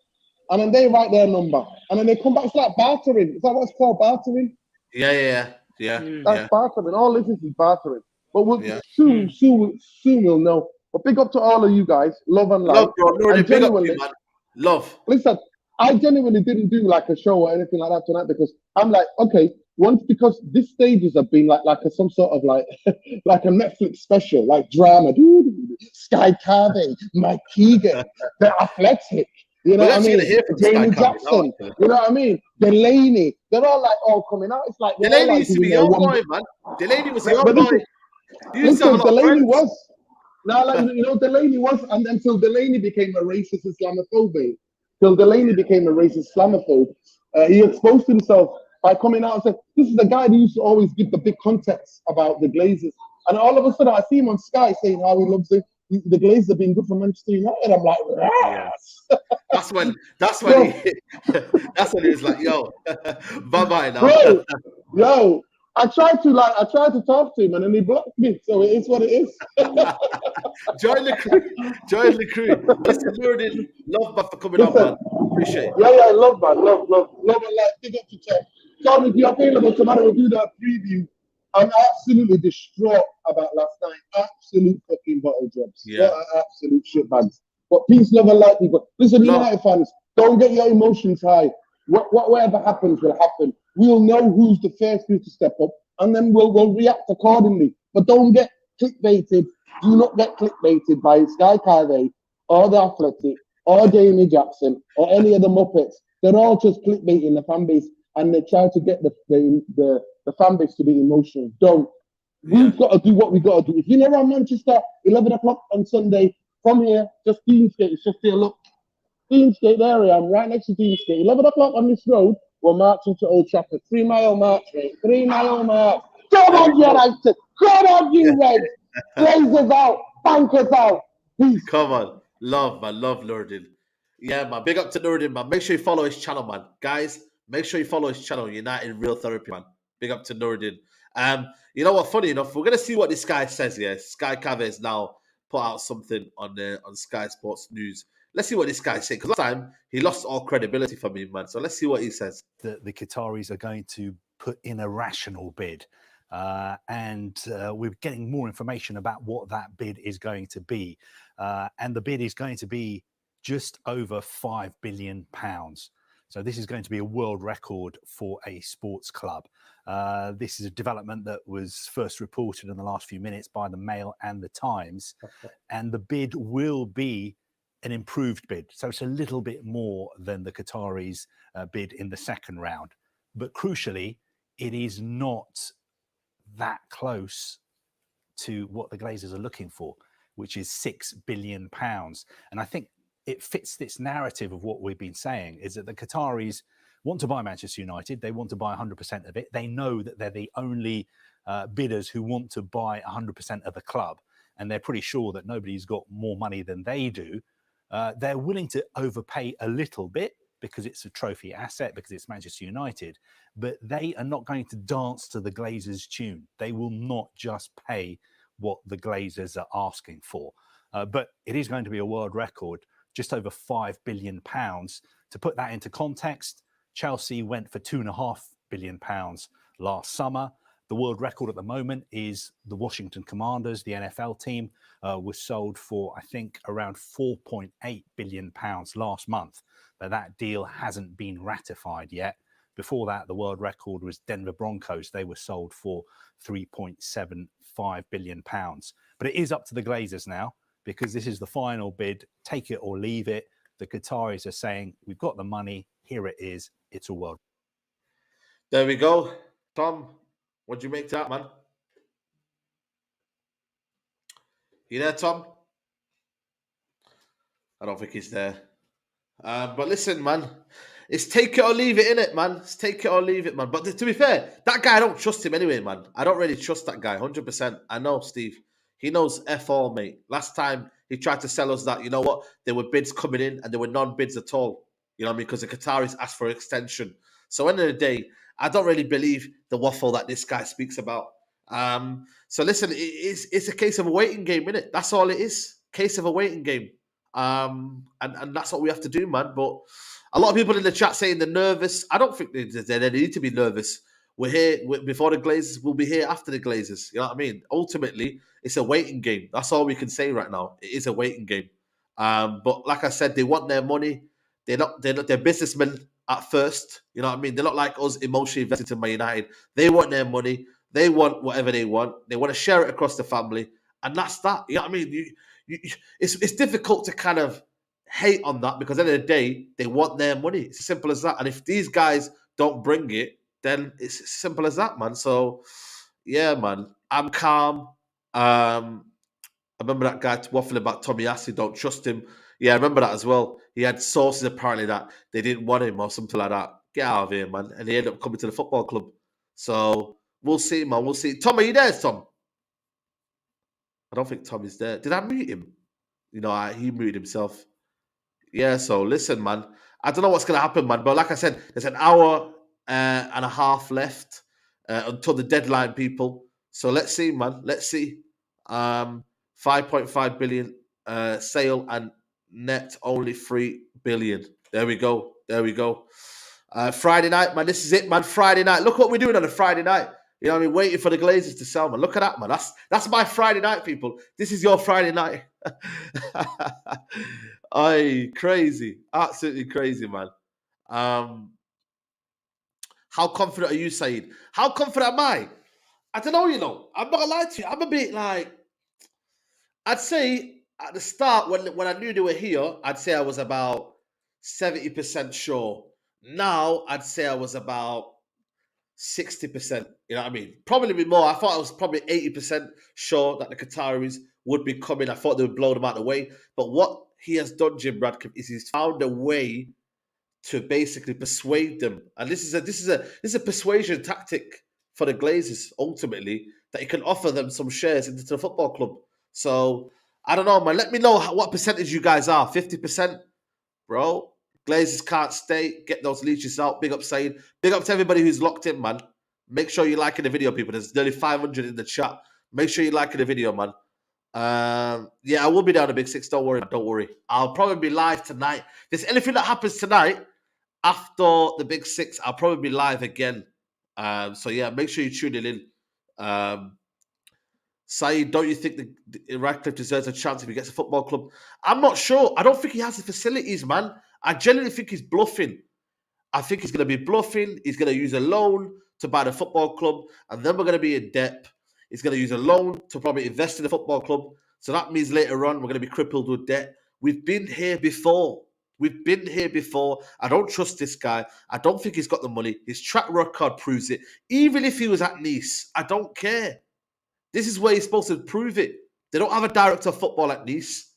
and then they write their number, and then they come back. It's like bartering. Is that what it's called, bartering? Yeah. That's bartering. All this is bartering. But soon we'll know. But big up to all of you guys. Love and light. Love, bro. No, big up to you, man. Love. Listen, I genuinely didn't do like a show or anything like that tonight because I'm like, okay, because this stages have been like some sort of like like a Netflix special, like drama. Sky Carving, Mike Keegan, the Athletic. You know what I mean? Raine Jackson. You know what I mean? Delaney. They're all like all coming out. It's like Delaney used to be your boy, man. Delaney was your boy. Listen, Delaney was. Now, like you know, Delaney was, and until Delaney became a racist Islamophobe. Till Delaney became a racist Islamophobe, he exposed himself by coming out and saying, "This is the guy that used to always give the big context about the Glazers." And all of a sudden, I see him on Sky saying how he loves it. The Glazers have been good for Manchester United. I'm like, yes. That's when he was like, "Yo, bye now." Bro, yo, I tried to talk to him, and then he blocked me. So it is what it is. Join the crew. Mr. Nuruddin, love for coming on, man. Appreciate it. Yeah, love, man. Love and like. Big up to Tom. Tom, if you're available tomorrow, we'll do that preview. I'm absolutely distraught about last night. Absolute fucking bottle drops. Yeah. What an absolute shitbags. But peace, love, and light, people. Listen, United fans, don't get your emotions high. Whatever happens will happen. We'll know who's the first few to step up, and then we'll react accordingly. But don't get clickbaited. Do not get clickbaited by Sky Carvey or the Athletic or Jamie Jackson or any of the Muppets. They're all just clickbaiting the fan base, and they try to get the fan base to be emotional. Don't. We've got to do what we got to do. If you're around Manchester, 11 o'clock on Sunday, from here, just Deansgate. It's just here, look. Deansgate, there I am, right next to Deansgate. 11 o'clock on this road, we're marching to Old Trafford. 3 mile march, mate. 3 mile march. Come on, United. Come on, you Reds. Glazers out. Bankers out. Peace. Come on. Love, man. Love Nuruddin. Yeah, man. Big up to Nuruddin, man. Make sure you follow his channel, man. Guys, make sure you follow his channel, United Real Therapy, man. Big up to Nuruddin. You know what? Funny enough, we're gonna see what this guy says here. Sky Cavez now put out something on Sky Sports News. Let's see what this guy said, because last time he lost all credibility for me, man. So let's see what he says. The Qataris are going to put in a rational bid, and we're getting more information about what that bid is going to be, and the bid is going to be just over £5 billion. So this is going to be a world record for a sports club. This is a development that was first reported in the last few minutes by the Mail and the Times, and the bid will be an improved bid. So it's a little bit more than the Qataris bid in the second round. But crucially, it is not that close to what the Glazers are looking for, which is £6 billion. And I think it fits this narrative of what we've been saying, is that the Qataris want to buy Manchester United. They want to buy 100% of it. They know that they're the only bidders who want to buy 100% of the club. And they're pretty sure that nobody's got more money than they do. They're willing to overpay a little bit because it's a trophy asset, because it's Manchester United, but they are not going to dance to the Glazers' tune. They will not just pay what the Glazers are asking for. But it is going to be a world record, just over £5 billion. To put that into context, Chelsea went for £2.5 billion last summer. The world record at the moment is the Washington Commanders, the NFL team, was sold for, I think, around £4.8 billion last month. But that deal hasn't been ratified yet. Before that, the world record was Denver Broncos. They were sold for £3.75 billion. But it is up to the Glazers now, because this is the final bid. Take it or leave it. The Qataris are saying, we've got the money. Here it is. It's a world. There we go. Tom, what do you make that, man? You there, Tom? I don't think he's there. But listen, man, it's take it or leave it, innit, man? It's take it or leave it, man. But to be fair, that guy, I don't trust him anyway, man. I don't really trust that guy, 100%. I know, Steve. He knows F all, mate. Last time he tried to sell us that, you know what? There were bids coming in and there were non-bids at all. You know what I mean? Because the Qataris asked for extension. So end of the day, I don't really believe the waffle that this guy speaks about. So listen, it's a case of a waiting game, innit? That's all it is. Case of a waiting game. And that's what we have to do, man. But a lot of people in the chat saying they're nervous. I don't think they need to be nervous. We're here before the Glazers. We'll be here after the Glazers. You know what I mean? Ultimately, it's a waiting game. That's all we can say right now. It is a waiting game. But like I said, they want their money. They're businessmen at first. You know what I mean? They're not like us emotionally invested in Man United. They want their money. They want whatever they want. They want to share it across the family. And that's that. You know what I mean? It's difficult to kind of hate on that, because at the end of the day, they want their money. It's as simple as that. And if these guys don't bring it, then it's as simple as that, man. So, yeah, man, I'm calm. I remember that guy waffling about Tomiyasu, don't trust him. Yeah, I remember that as well. He had sources apparently that they didn't want him or something like that. Get out of here, man. And he ended up coming to the football club. So, we'll see, man. We'll see. Tom, are you there, Tom? I don't think Tom is there. Did I mute him? You know, he muted himself. Yeah, so listen, man. I don't know what's going to happen, man. But like I said, there's an hour and a half left until the deadline, people. So let's see, man. Let's see. 5.5 billion sale and net only 3 billion. There we go. There we go. Friday night, man. This is it, man. Friday night. Look what we're doing on a Friday night. You know what I mean? Waiting for the Glazers to sell, man. Look at that, man. That's my Friday night, people. This is your Friday night. Aye, crazy. Absolutely crazy, man. How confident are you, Saeed? How confident am I? I don't know, you know. I'm not going to lie to you. I'm a bit like... I'd say at the start, when I knew they were here, I'd say I was about 70% sure. Now, I'd say I was about 60%, you know what I mean? Probably be more. I thought I was probably 80% sure that the Qataris would be coming. I thought they would blow them out of the way. But what he has done, Jim Ratcliffe, is he's found a way to basically persuade them. And this is a persuasion tactic for the Glazers, ultimately, that he can offer them some shares into the football club. So, I don't know, man. Let me know what percentage you guys are. 50%? Bro, Glazers can't stay. Get those leeches out. Big up, Saeed. Big up to everybody who's locked in, man. Make sure you're liking the video, people. There's nearly 500 in the chat. Make sure you're liking the video, man. Yeah, I will be down to Big Six. Don't worry. Don't worry. I'll probably be live tonight. If there's anything that happens tonight after the Big Six, I'll probably be live again. So, yeah, make sure you tune it in. Saeed, don't you think the Ratcliffe deserves a chance if he gets a football club? I'm not sure. I don't think he has the facilities, man. I genuinely think he's bluffing. I think he's going to be bluffing. He's going to use a loan to buy the football club, and then we're going to be in debt. He's going to use a loan to probably invest in the football club. So that means later on we're going to be crippled with debt. We've been here before. We've been here before. I don't trust this guy. I don't think he's got the money. His track record proves it. Even if he was at Nice, I don't care. This is where he's supposed to prove it. They don't have a director of football at Nice.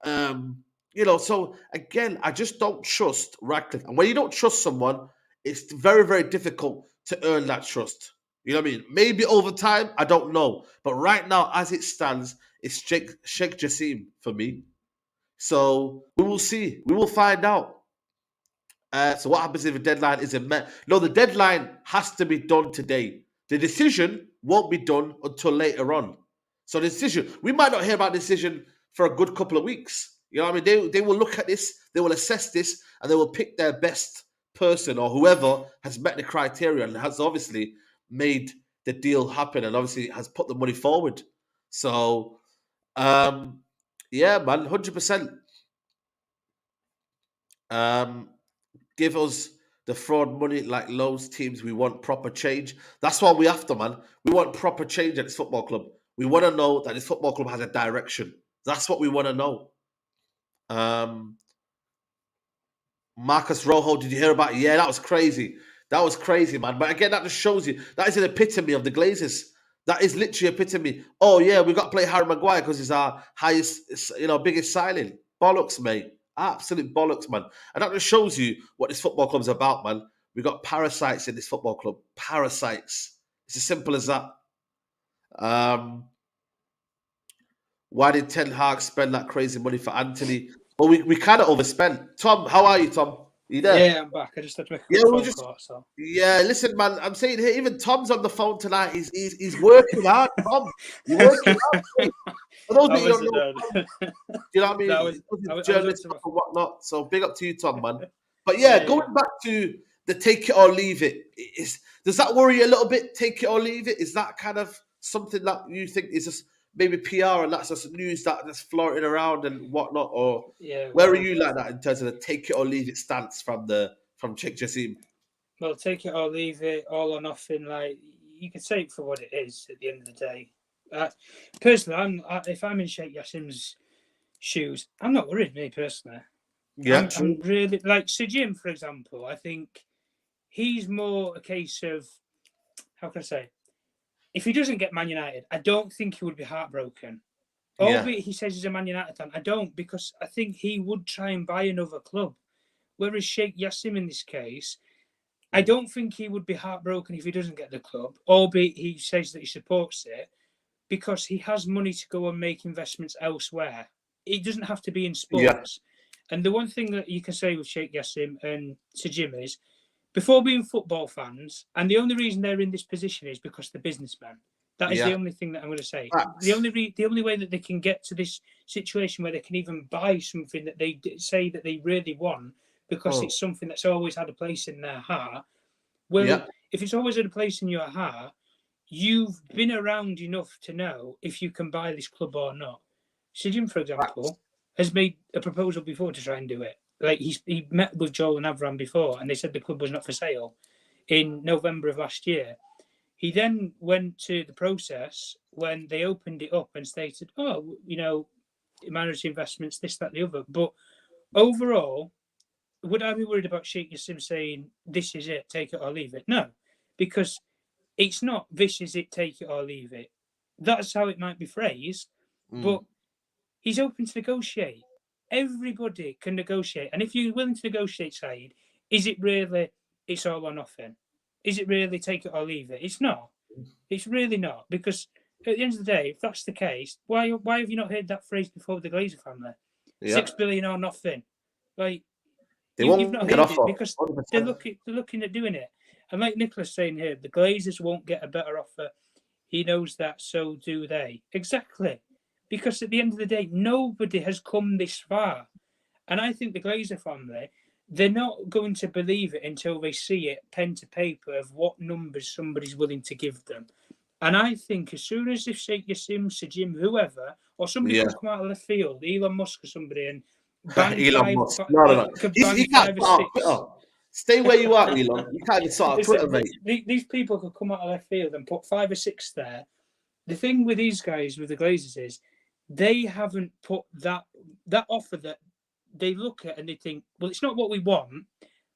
You know, so again, I just don't trust Ratcliffe. And when you don't trust someone, it's very, very difficult to earn that trust. You know what I mean? Maybe over time, I don't know. But right now, as it stands, it's Sheikh Jassim for me. So we will see. We will find out. So what happens if the deadline isn't met? No, the deadline has to be done today. The decision won't be done until later on. So the decision, we might not hear about the decision for a good couple of weeks. You know what I mean? They will look at this, they will assess this, and they will pick their best person or whoever has met the criteria and has obviously made the deal happen and obviously has put the money forward. So, yeah, man, 100%. Give us the fraud money like loads teams. We want proper change. That's what we after, man. We want proper change at this football club. We want to know that this football club has a direction. That's what we want to know. Marcus Rojo, did you hear about it? Yeah, that was crazy. That was crazy, man. But again, that just shows you that is an epitome of the Glazers. That is literally epitome. Oh yeah, we got to play Harry Maguire because he's our highest, biggest signing. Bollocks, mate. Absolute bollocks, man. And that just shows you what this football club's about, man. We got parasites in this football club. Parasites. It's as simple as that. Why did Ten Hag spend that crazy money for Anthony? Well, we kind of overspent. Tom, how are you, Tom? Are you there? Yeah, I'm back. I just had to make a quick phone call. So. Yeah, listen, man. I'm saying here, even Tom's on the phone tonight. He's working hard, Tom. You're working hard. For those of you who don't know, Tom, you know what I mean? I was journalist and whatnot. So big up to you, Tom, man. But yeah, going back to the take it or leave it. Does that worry you a little bit? Take it or leave it? Is that kind of something that you think is just maybe PR and that's just news that's floating around and whatnot? Or where are you like that in terms of the take it or leave it stance from Sheikh Jassim? Well, take it or leave it, all or nothing. Like, you can say it for what it is at the end of the day. Personally, if I'm in Sheikh Jassim's shoes, I'm not worried, me personally. Yeah, I'm really like Sir Jim, for example. I think he's more a case of, how can I say, if he doesn't get Man United, I don't think he would be heartbroken. Albeit he says he's a Man United fan. I don't, because I think he would try and buy another club. Whereas Sheikh Jassim in this case, I don't think he would be heartbroken if he doesn't get the club, albeit he says that he supports it, because he has money to go and make investments elsewhere. It doesn't have to be in sports. And the one thing that you can say with Sheikh Jassim and Sir Jim is, before being football fans, and the only reason they're in this position is because they're businessmen. That is the only thing that I'm going to say. The only way that they can get to this situation where they can even buy something that they say that they really want, because it's something that's always had a place in their heart. Well, if it's always had a place in your heart, you've been around enough to know if you can buy this club or not. Sir Jim, for example, has made a proposal before to try and do it. Like, he met with Joel and Avram before, and they said the club was not for sale in November of last year. He then went to the process when they opened it up and stated, minority investments, this, that, the other. But overall, would I be worried about Sheikh Jassim saying, this is it, take it or leave it? No, because it's not, this is it, take it or leave it. That's how it might be phrased, but he's open to negotiate. Everybody can negotiate. And if you're willing to negotiate, Saeed, is it really, it's all or nothing? Is it really take it or leave it? It's not. It's really not. Because at the end of the day, if that's the case, why have you not heard that phrase before with the Glazer family? 6 billion or nothing. Like, you've not heard it because they're looking at doing it. And like Nicholas saying here, the Glazers won't get a better offer. He knows that, so do they. Exactly. Because at the end of the day, nobody has come this far. And I think the Glazer family, they're not going to believe it until they see it pen to paper of what numbers somebody's willing to give them. And I think as soon as if Sheikh Jassim, Sir Jim, whoever, or somebody could come out of left field, Elon Musk or somebody, and bang Elon Musk. No. He can't start Twitter. Stay where you are, Elon. You can't even start Twitter, mate. These people could come out of left field and put 5 or 6 there. The thing with these guys, with the Glazers, is they haven't put that offer that they look at and they think, well, it's not what we want,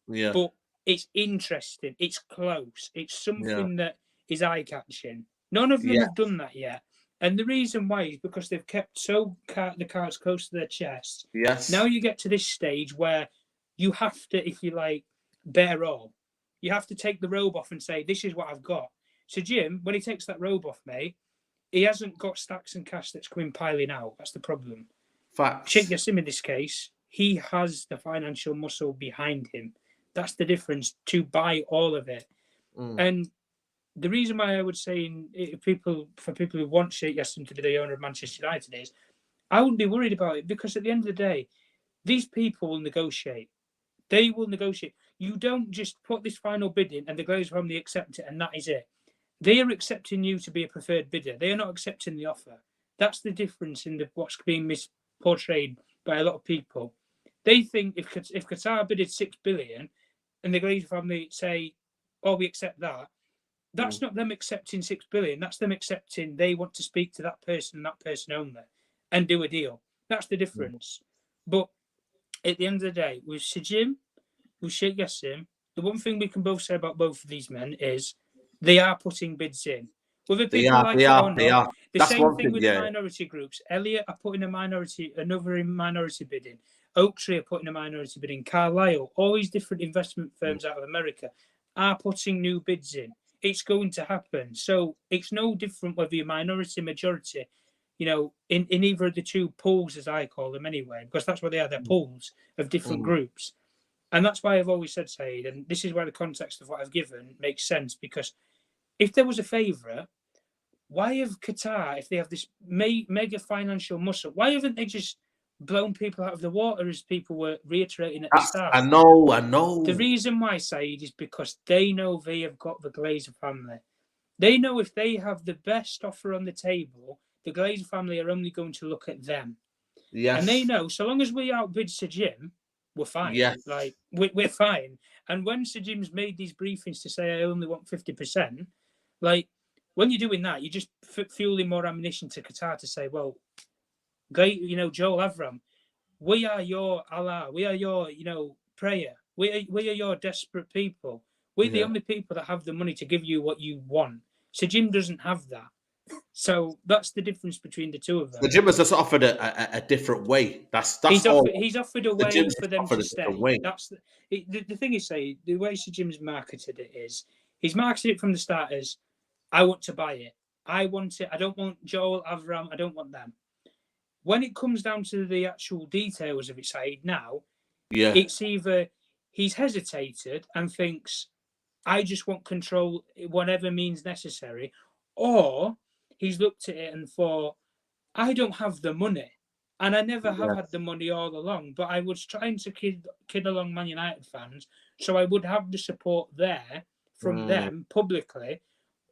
but it's interesting, it's close, it's something that is eye-catching. None of them have done that yet. And the reason why is because they've kept the cards close to their chests. Yes. Now you get to this stage where you have to, if you like, bear all. You have to take the robe off and say, this is what I've got. So Jim, when he takes that robe off, mate, he hasn't got stacks and cash that's coming piling out. That's the problem. Facts. Sheikh Jassim, in this case, he has the financial muscle behind him. That's the difference, to buy all of it. And the reason why I would say for people who want Sheikh Jassim to be the owner of Manchester United is, I wouldn't be worried about it, because at the end of the day, these people will negotiate. They will negotiate. You don't just put this final bid in and the Glazer family accept it and that is it. They are accepting you to be a preferred bidder. They are not accepting the offer. That's the difference in what's being misportrayed by a lot of people. They think if Qatar bidded 6 billion, and the Glazer family say, "Oh, we accept that." That's not them accepting 6 billion. That's them accepting they want to speak to that person and that person only, and do a deal. That's the difference. But at the end of the day, with Sajim, with Sheikh Jassim, the one thing we can both say about both of these men is they are putting bids in. Whether people like it or not, the same thing with the minority groups. Elliott are putting another minority bid in. Oaktree are putting a minority bid in. Carlisle, all these different investment firms out of America are putting new bids in. It's going to happen. So it's no different whether you're minority, majority, you know, in either of the two pools, as I call them anyway, because that's what they are, they're pools of different groups. And that's why I've always said, Saeed, and this is why the context of what I've given makes sense, because if there was a favourite, why have Qatar, if they have this mega financial muscle, why haven't they just blown people out of the water, as people were reiterating at the start? I know. The reason why, Saeed, is because they know they have got the Glazer family. They know if they have the best offer on the table, the Glazer family are only going to look at them. Yes. And they know, so long as we outbid Sajim, we're fine. Yes. Like, we're fine. And when Sajim's made these briefings to say, I only want 50%, like, when you're doing that, you're just fueling more ammunition to Qatar to say, well, you know, Joel Avram, we are your Allah. We are your, you know, prayer. We are your desperate people. We're the only people that have the money to give you what you want. Sajim doesn't have that. So that's the difference between the two of them. Sajim has just offered a different way. That's he's all. He's offered a way for them to stay. That's the thing is, say the way Sajim's marketed it is he's marketed it from the start as, I want to buy it. I want it. I don't want Joel Avram. I don't want them. When it comes down to the actual details of it, Saeed, now, it's either he's hesitated and thinks, I just want control, whatever means necessary, or he's looked at it and thought, I don't have the money, and I never have had the money all along, but I was trying to kid along Man United fans, so I would have the support there from them publicly,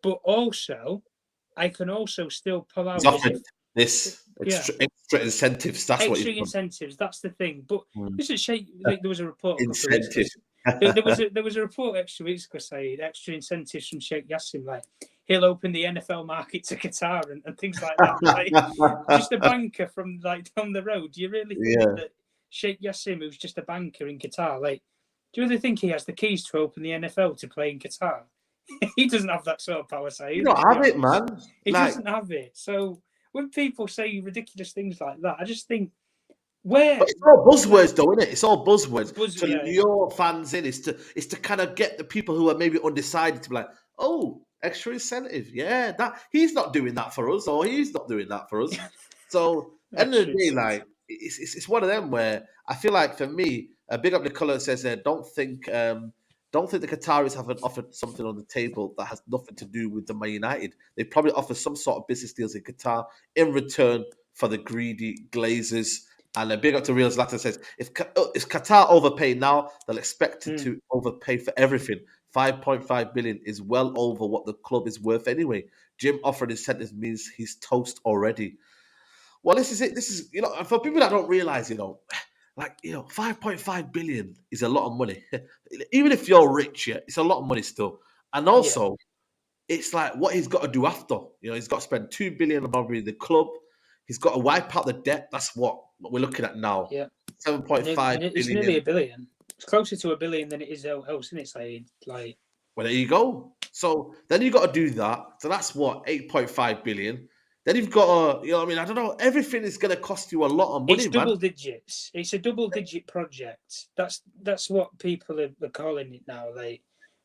but also I can also still pull out extra incentives. That's extra incentives. That's the thing. But this is like there was a report. There was a report extra weeks ago saying extra incentives from Sheikh Jassim, like he'll open the NFL market to Qatar and things like that. Like, just a banker from like down the road. Do you really think that Sheikh Jassim, who's just a banker in Qatar, like, do you really think he has the keys to open the NFL to play in Qatar? He doesn't have that sort of power, Say you don't have it, man. He doesn't have it. So when people say ridiculous things like that, I just think, but it's all buzzwords, though, isn't it? It's all buzzwords. To lure fans in is to kind of get the people who are maybe undecided to be like, oh, extra incentive. Yeah, that he's not doing that for us, or he's not doing that for us. So end of the day, like it's one of them where I feel like for me, big up Nicola says don't think the Qataris haven't offered something on the table that has nothing to do with the Man United. They probably offer some sort of business deals in Qatar in return for the greedy Glazers. And a big up to Real Zlatan says, if Qatar overpay now, they'll expect it to overpay for everything. 5.5 billion is well over what the club is worth anyway. Jim offering incentives means he's toast already. Well, this is it. This is, you know, for people that don't realize, you know, like, you know, 5.5 billion is a lot of money. Even if you're rich, it's a lot of money still. And also, it's like what he's got to do after. You know, he's got to spend 2 billion on probably the club. He's got to wipe out the debt. That's what we're looking at now. Yeah. 7.5 billion. It's nearly a billion. It's closer to a billion than it is else, isn't it, Saeed? Like, well, there you go. So then you've got to do that. So that's what, 8.5 billion. Then you've got to, you know what I mean? I don't know. Everything is going to cost you a lot of money, it's double digits. It's a double-digit project. That's what people are calling it now. Like,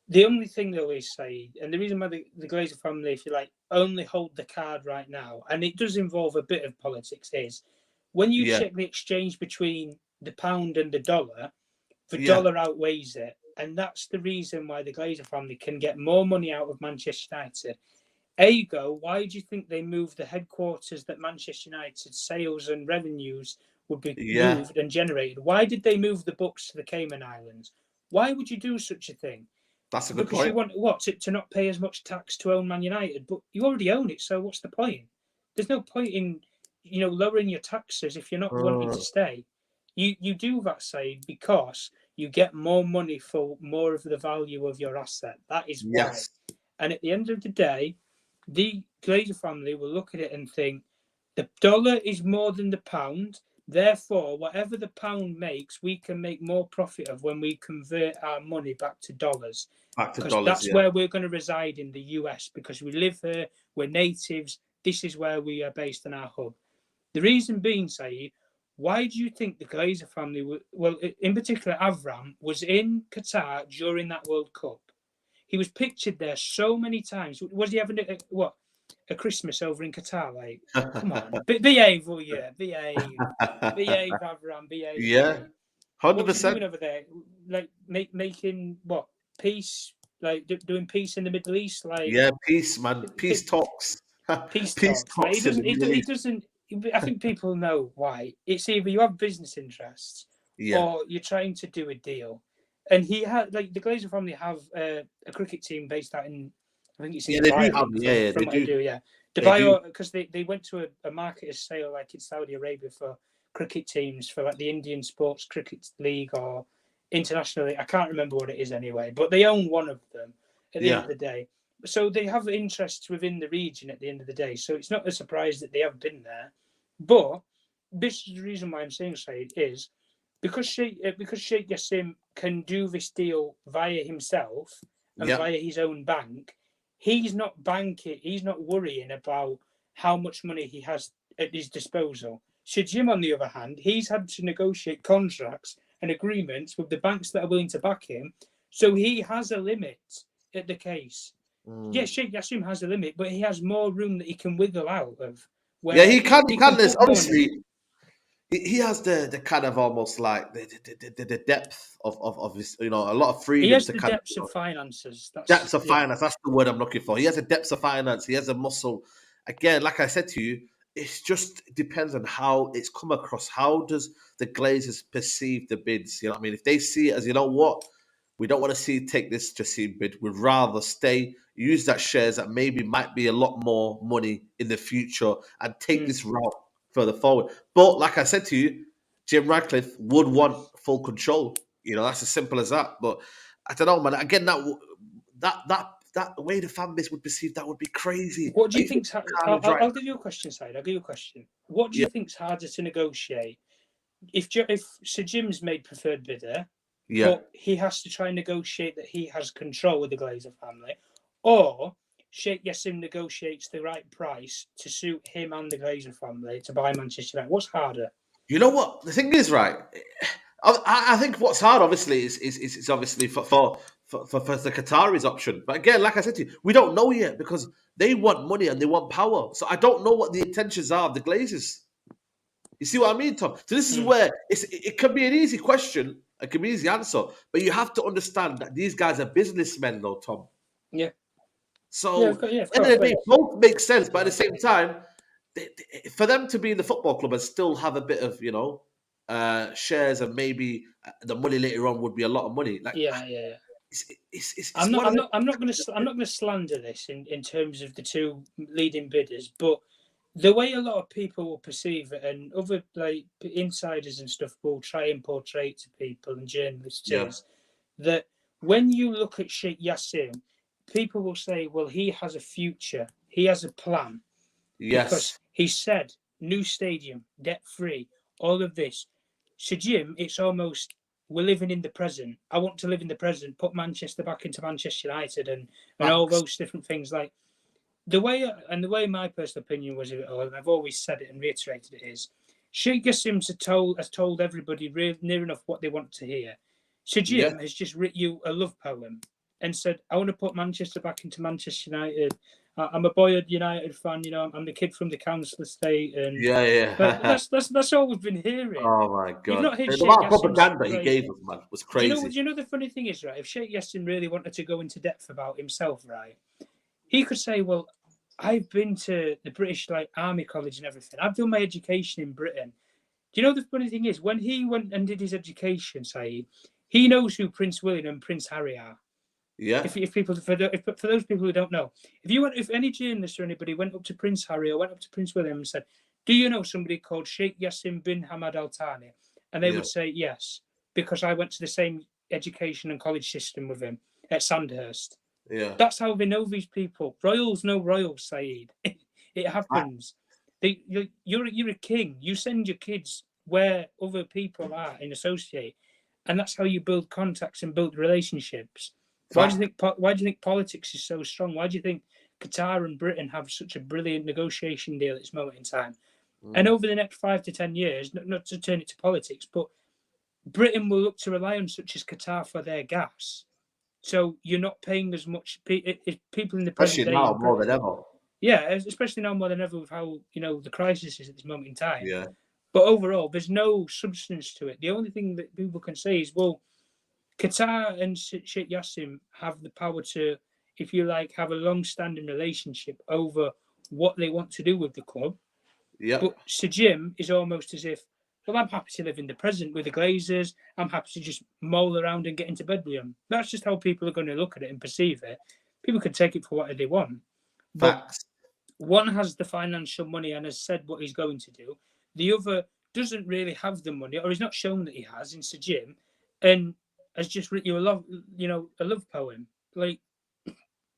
the only thing they always say, and the reason why the Glazer family, if you like, only hold the card right now, and it does involve a bit of politics, is when you check the exchange between the pound and the dollar dollar outweighs it. And that's the reason why the Glazer family can get more money out of Manchester United. Ergo, why do you think they moved the headquarters that Manchester United sales and revenues would be moved and generated? Why did they move the books to the Cayman Islands? Why would you do such a thing? That's a good because point. You want to not pay as much tax to own Man United, but you already own it. So what's the point? There's no point in lowering your taxes if you're not wanting to stay. You do that, say, because you get more money for more of the value of your asset. That is why. Yes. And at the end of the day, the Glazer family will look at it and think the dollar is more than the pound. Therefore, whatever the pound makes, we can make more profit of when we convert our money back to dollars. Because that's where we're going to reside in the US, because we live here, we're natives. This is where we are based on our hub. The reason being, Saeed, why do you think the Glazer family, well, in particular, Avram, was in Qatar during that World Cup? He was pictured there so many times. Was he having a Christmas over in Qatar? Like, come on, behave, will you? Behave, Avram, behave. Yeah, 100%. What was he doing over there? Like making what, peace? Like doing peace in the Middle East? Like, yeah, peace, man. Peace talks. Peace talks. Like, he doesn't. I think people know why. It's either you have business interests, or you're trying to do a deal. And he had, like, the Glazer family have a cricket team based out in, I think it's in Dubai. They do. Dubai, because they went to a market sale like in Saudi Arabia for cricket teams for like the Indian Sports Cricket League or internationally. I can't remember what it is anyway, but they own one of them at the end of the day. So they have interests within the region at the end of the day. So it's not a surprise that they have been there. But this is the reason why I'm saying, Saeed, is because Sheikh Jassim can do this deal via himself and via his own bank. He's not banking. He's not worrying about how much money he has at his disposal. Jim, on the other hand, he's had to negotiate contracts and agreements with the banks that are willing to back him. So he has a limit at the case. Yes, Sheikh Jassim has a limit, but he has more room that he can wiggle out of. He can. Obviously, he has the kind of almost like the depth of his, a lot of freedom. He has the depths of finances. Depths of finance. That's the word I'm looking for. He has a depth of finance. He has a muscle. Again, like I said to you, it just depends on how it's come across. How does the Glazers perceive the bids? You know what I mean? If they see it as, you know what, we don't want to take this Jassim bid. We'd rather use that shares that maybe might be a lot more money in the future and take this route further forward. But like I said to you, Jim Ratcliffe would want full control. That's as simple as that. But I don't know, man. Again, that way the fan base would perceive that would be crazy. What do you think? I'll give you a question, Saeed. I'll give you a question. What do you think's harder to negotiate? If Sir Jim's made preferred bidder, but he has to try and negotiate that he has control with the Glazer family, or Sheikh Jassim negotiates the right price to suit him and the Glazer family to buy Manchester United. What's harder? You know what? The thing is, right? I think what's hard, obviously, is obviously for the Qataris option. But again, like I said to you, we don't know yet because they want money and they want power. So I don't know what the intentions are of the Glazers. You see what I mean, Tom? So this is where it can be an easy question. It can be an easy answer. But you have to understand that these guys are businessmen, though, Tom. Yeah. So at the end of the day, both make sense. But at the same time, for them to be in the football club and still have a bit of, shares and maybe the money later on would be a lot of money. Like, I'm not going to slander this in terms of the two leading bidders, but the way a lot of people will perceive it, and other like insiders and stuff will try and portray it to people and journalists is that when you look at Sheikh Jassim, people will say, well, he has a future, he has a plan. Yes. Because he said, new stadium, debt-free, all of this. So Jim, it's almost, we're living in the present. I want to live in the present, put Manchester back into Manchester United and all those different things. Like the way my personal opinion was of it all, and I've always said it and reiterated it, is Sheikh Jassim has told everybody near enough what they want to hear. So Jim has just written you a love poem and said, I want to put Manchester back into Manchester United. I'm a boyhood United fan, I'm the kid from the council estate, and But that's all we've been hearing. Oh my god! You've not heard the amount of propaganda he gave us, man, was crazy. Do you know the funny thing is, right? If Sheikh Jassim really wanted to go into depth about himself, right, he could say, "Well, I've been to the British Army College and everything. I've done my education in Britain." Do you know the funny thing is, when he went and did his education, say he knows who Prince William and Prince Harry are. Yeah. For those people who don't know, if any journalist or anybody went up to Prince Harry or went up to Prince William and said, "Do you know somebody called Sheikh Jassim bin Hamad Al Thani?" and they would say yes, because I went to the same education and college system with him at Sandhurst. Yeah. That's how they know these people. Royals know royals, Saeed. It happens. You're a king. You send your kids where other people are and associate, and that's how you build contacts and build relationships. Why do you think politics is so strong? Why do you think Qatar and Britain have such a brilliant negotiation deal at this moment in time? And over the next 5 to 10 years, not to turn it to politics, but Britain will look to rely on such as Qatar for their gas. So you're not paying as much. People in the present day, now more than ever. Yeah, especially now more than ever with how the crisis is at this moment in time. Yeah. But overall, there's no substance to it. The only thing that people can say is, well, Qatar and Sheikh Jassim have the power to, if you like, have a long-standing relationship over what they want to do with the club. Yeah. But Sir Jim is almost as if, well, I'm happy to live in the present with the Glazers. I'm happy to just moll around and get into bed with them. That's just how people are going to look at it and perceive it. People can take it for whatever they want. Facts. But one has the financial money and has said what he's going to do. The other doesn't really have the money, or he's not shown that he has in Sir Jim, and has just written you a love poem. Like,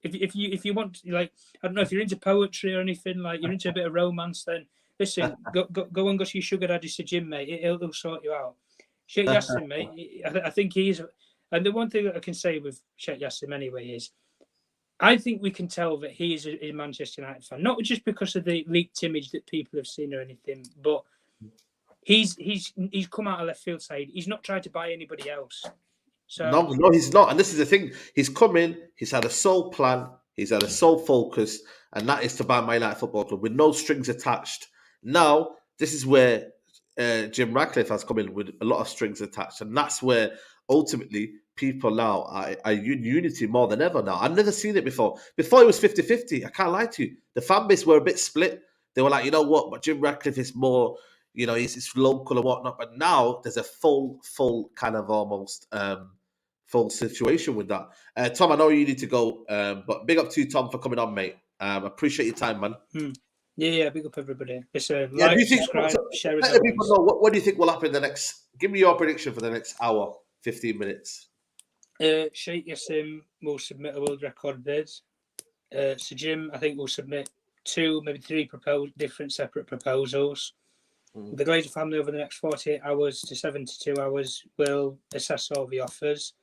if you want, like, I don't know if you're into poetry or anything, like you're into a bit of romance, then listen, go and go see Sugar Daddy Sir Jim, mate. He'll sort you out. Sheikh Jassim, mate. I think he's, and the one thing that I can say with Sheikh Jassim anyway is, I think we can tell that he is a Manchester United fan, not just because of the leaked image that people have seen or anything, but he's come out of left field side. He's not tried to buy anybody else. So No, he's not. And this is the thing. He's come in, he's had a sole plan, he's had a sole focus, and that is to buy Man United Football Club with no strings attached. Now, this is where Jim Ratcliffe has come in with a lot of strings attached, and that's where ultimately people now are in unity more than ever now. I've never seen it before. Before it was 50-50. I can't lie to you. The fan base were a bit split. They were like, you know what, but Jim Ratcliffe is more, he's local and whatnot. But now there's a full kind of almost full situation with that. Tom, I know you need to go, but big up to you, Tom, for coming on, mate. Appreciate your time, man. Yeah, big up everybody. Listen, like, subscribe, share it. Let people know what do you think will happen in the next. Give me your prediction for the next hour, 15 minutes. Sheikh Jassim will submit a world record bid. Sir Jim, I think, will submit 2, maybe 3 different separate proposals. The Glazer family over the next 48 hours to 72 hours will assess all the offers.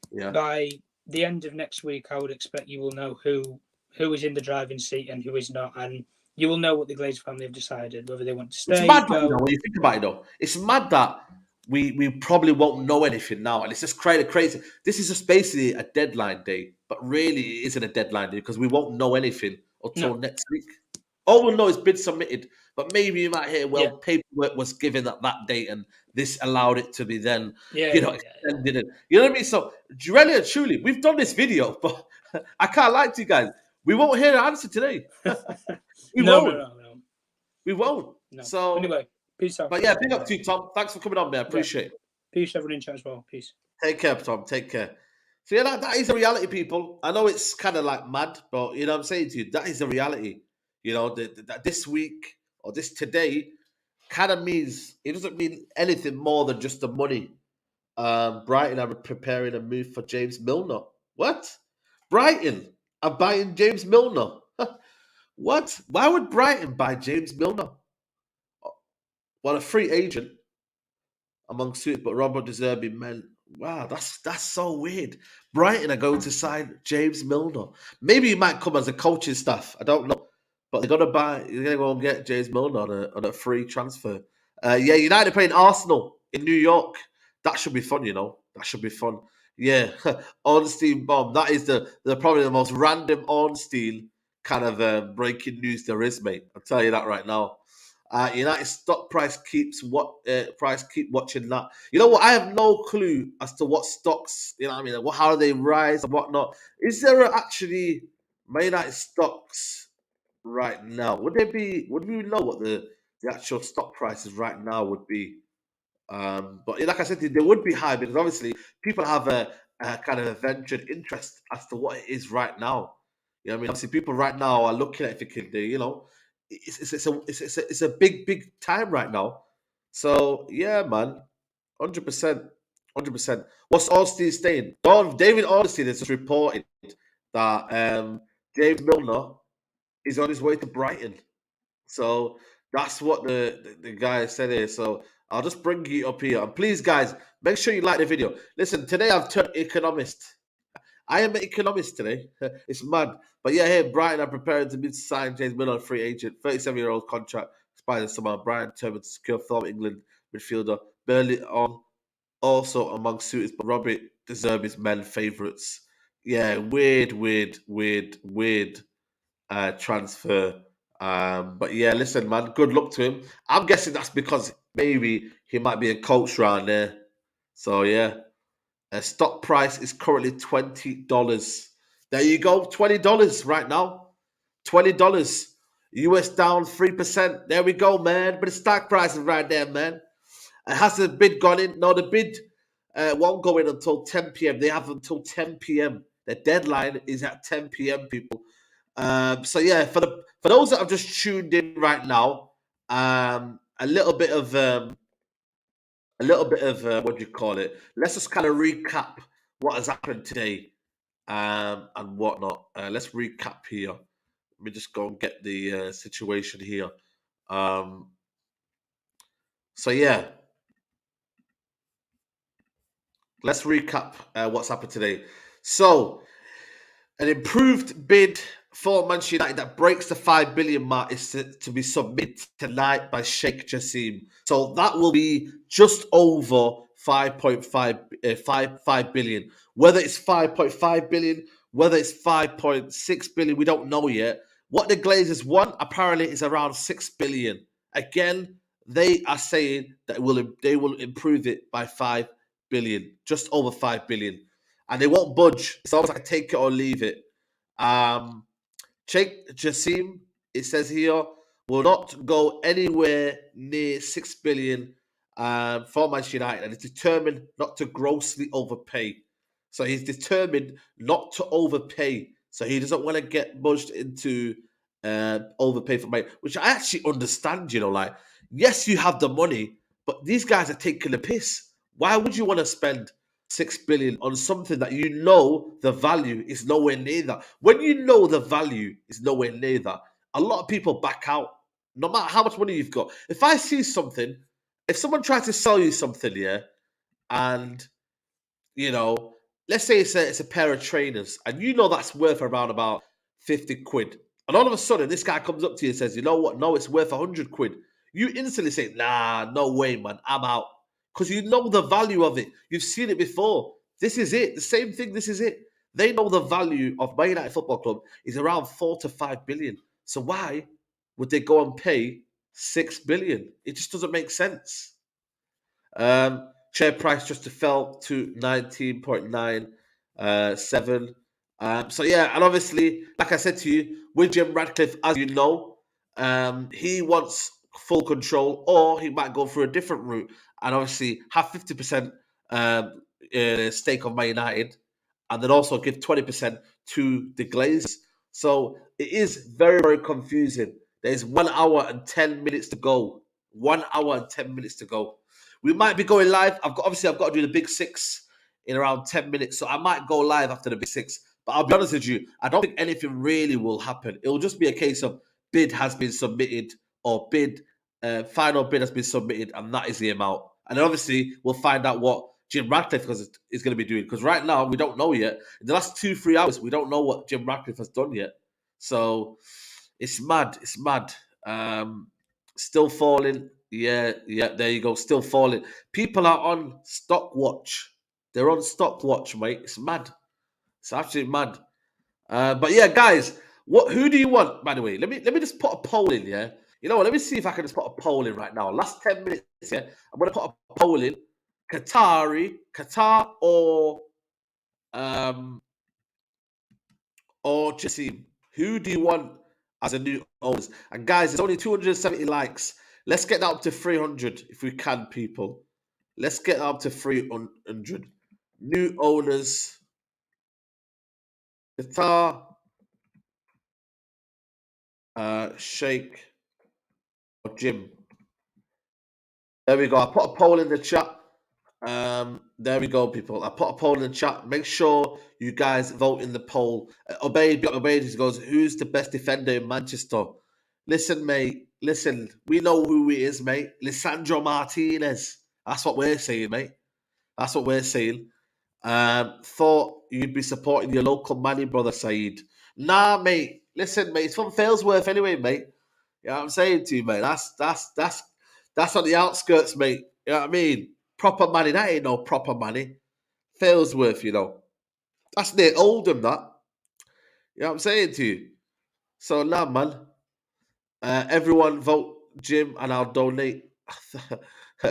Yeah. By the end of next week, I would expect you will know who is in the driving seat and who is not, and you will know what the Glazer family have decided, whether they want to stay. It's mad, when you think about it, though. It's mad that we probably won't know anything now, and it's just crazy. This is just basically a deadline day, but really it isn't a deadline day because we won't know anything until next week. All we'll know is bid submitted, but maybe you might hear, paperwork was given at that date, and this allowed it to be then, extended. It. You know what I mean? So, really and truly, we've done this video, but I can't lie to you guys. We won't hear the answer today. We won't. We won't. No. So anyway, peace out. But yeah, big up to you, Tom. Thanks for coming on, man. Appreciate it. Peace, everyone in chat as well. Peace. Take care, Tom. Take care. So yeah, that is the reality, people. I know it's kind of like mad, but you know what I'm saying to you, that is the reality. You know, that this week or this today kind of means, it doesn't mean anything more than just the money. Brighton are preparing a move for James Milner. What? Brighton are buying James Milner. What? Why would Brighton buy James Milner? Well, a free agent among suits, but Robert De Zerbi meant, wow, that's so weird. Brighton are going to sign James Milner. Maybe he might come as a coaching staff. I don't know. But they're going to go and get James Milner on a free transfer. United playing Arsenal in New York. That should be fun, That should be fun. Yeah, Ornstein bomb. That is the probably the most random Ornstein kind of breaking news there is, mate. I'll tell you that right now. United stock price keep watching that. You know what? I have no clue as to what stocks, how they rise and whatnot. Is there actually Man United stocks right now? Would we know what the actual stock prices right now would be? But like I said, they would be high because obviously people have a kind of a ventured interest as to what it is right now. You know what I mean? Obviously, people right now are looking at if it can, it's a big time right now. So yeah, man, 100%. 100%. What's Ornstein saying? David Ornstein has just reported that James Milner is on his way to Brighton. So that's what the guy said here. So I'll just bring you up here. And please, guys, make sure you like the video. Listen, today I've turned economist. I am an economist today. It's mad. But yeah, here, Brighton are preparing to sign James Milner, free agent, 37-year-old contract, expires in summer. Brighton determined to secure former England midfielder. Burnley on also among suitors, but Robert De Zerbi's men favourites. Yeah, weird transfer. But yeah, listen, man, good luck to him. I'm guessing that's because maybe he might be a coach around there. So yeah, stock price is currently $20. There you go, $20 right now. $20. US down 3%. There we go, man. But the stock price is right there, man. Has the bid gone in? No, the bid won't go in until 10 p.m. They have until 10 p.m. The deadline is at 10 p.m. People. So yeah, for those that have just tuned in right now, a little bit of what do you call it? Let's just kind of recap what has happened today and whatnot. Let's recap here. Let me just go and get the situation here. So yeah, let's recap what's happened today. So an improved bid for Manchester United that breaks the 5 billion mark is to be submitted tonight by Sheikh Jassim. So that will be just over 5.5 billion. Whether it's 5.5 billion, whether it's 5.6 billion, we don't know yet. What the Glazers want apparently is around 6 billion. Again, they are saying that they will improve it by 5 billion, just over 5 billion. And they won't budge. It's almost like take it or leave it. Sheikh Jassim, it says here, will not go anywhere near 6 billion for Manchester United and is determined not to grossly overpay. So he's determined not to overpay. So he doesn't want to get budged into overpay for money, which I actually understand, like, yes, you have the money, but these guys are taking the piss. Why would you want to spend 6 billion on something that you know the value is nowhere near that? When you know the value is nowhere near that, a lot of people back out, no matter how much money you've got. If I see something, if someone tries to sell you something, and let's say it's a pair of trainers, and you know that's worth around about 50 quid, and all of a sudden this guy comes up to you and says, you know what, no, it's worth 100 quid. You instantly say, nah, no way, man, I'm out. Because you know the value of it. You've seen it before. This is it. The same thing, this is it. They know the value of Man United Football Club is around 4 to 5 billion. So why would they go and pay 6 billion? It just doesn't make sense. Share price just fell to 19.97. So yeah, and obviously, like I said to you, with Jim Ratcliffe, as you know, he wants full control, or he might go through a different route and obviously have 50% stake of Man United, and then also give 20% to the Glazers. So it is very, very confusing. There's 1 hour and 10 minutes to go. 1 hour and 10 minutes to go. We might be going live. I've got to do the Big Six in around 10 minutes. So I might go live after the Big Six. But I'll be honest with you, I don't think anything really will happen. It will just be a case of bid has been submitted, or final bid has been submitted, and that is the amount. And then obviously we'll find out what Jim Ratcliffe is going to be doing. Because right now we don't know yet. In the last 2-3 hours, we don't know what Jim Ratcliffe has done yet. So it's mad. It's mad. Still falling. Yeah, there you go. Still falling. People are on stock watch. They're on stock watch, mate. It's mad. It's absolutely mad. But yeah, guys, who do you want, by the way? Let me just put a poll in, yeah? You know what? Let me see if I can just put a poll in right now. Last 10 minutes, yeah? I'm going to put a poll in. Qatar or Jassim. Who do you want as a new owners? And guys, it's only 270 likes. Let's get that up to 300 if we can, people. Let's get that up to 300. New owners. Qatar, Sheikh, or Jim. There we go. I put a poll in the chat. There we go, people. I put a poll in the chat. Make sure you guys vote in the poll. Obeyed goes, who's the best defender in Manchester? Listen, mate. Listen, we know who he is, mate. Lisandro Martinez. That's what we're saying, mate. That's what we're saying. Thought you'd be supporting your local Manny brother, Saeed. Nah, mate. Listen, mate. It's from Failsworth anyway, mate. You know what I'm saying to you, mate? That's on the outskirts, mate. You know what I mean? Proper money. That ain't no proper money. Failsworth, you know. That's near Oldham, that. You know what I'm saying to you? So, nah, man. Everyone vote Jim and I'll donate.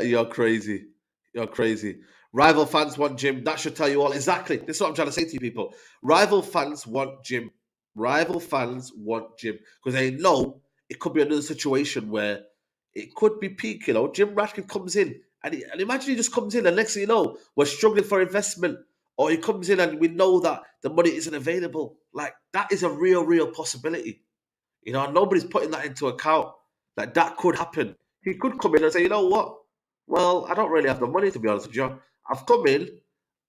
You're crazy. You're crazy. Rival fans want Jim. That should tell you all. Exactly. This is what I'm trying to say to you people. Rival fans want Jim. Rival fans want Jim. Because they know it could be another situation where it could be peak, you know. Jim Ratcliffe comes in and imagine he just comes in and next thing you know, we're struggling for investment. Or he comes in and we know that the money isn't available. Like, that is a real possibility. You know, nobody's putting that into account. Like, that could happen. He could come in and say, you know what? Well, I don't really have the money, to be honest with you. I've come in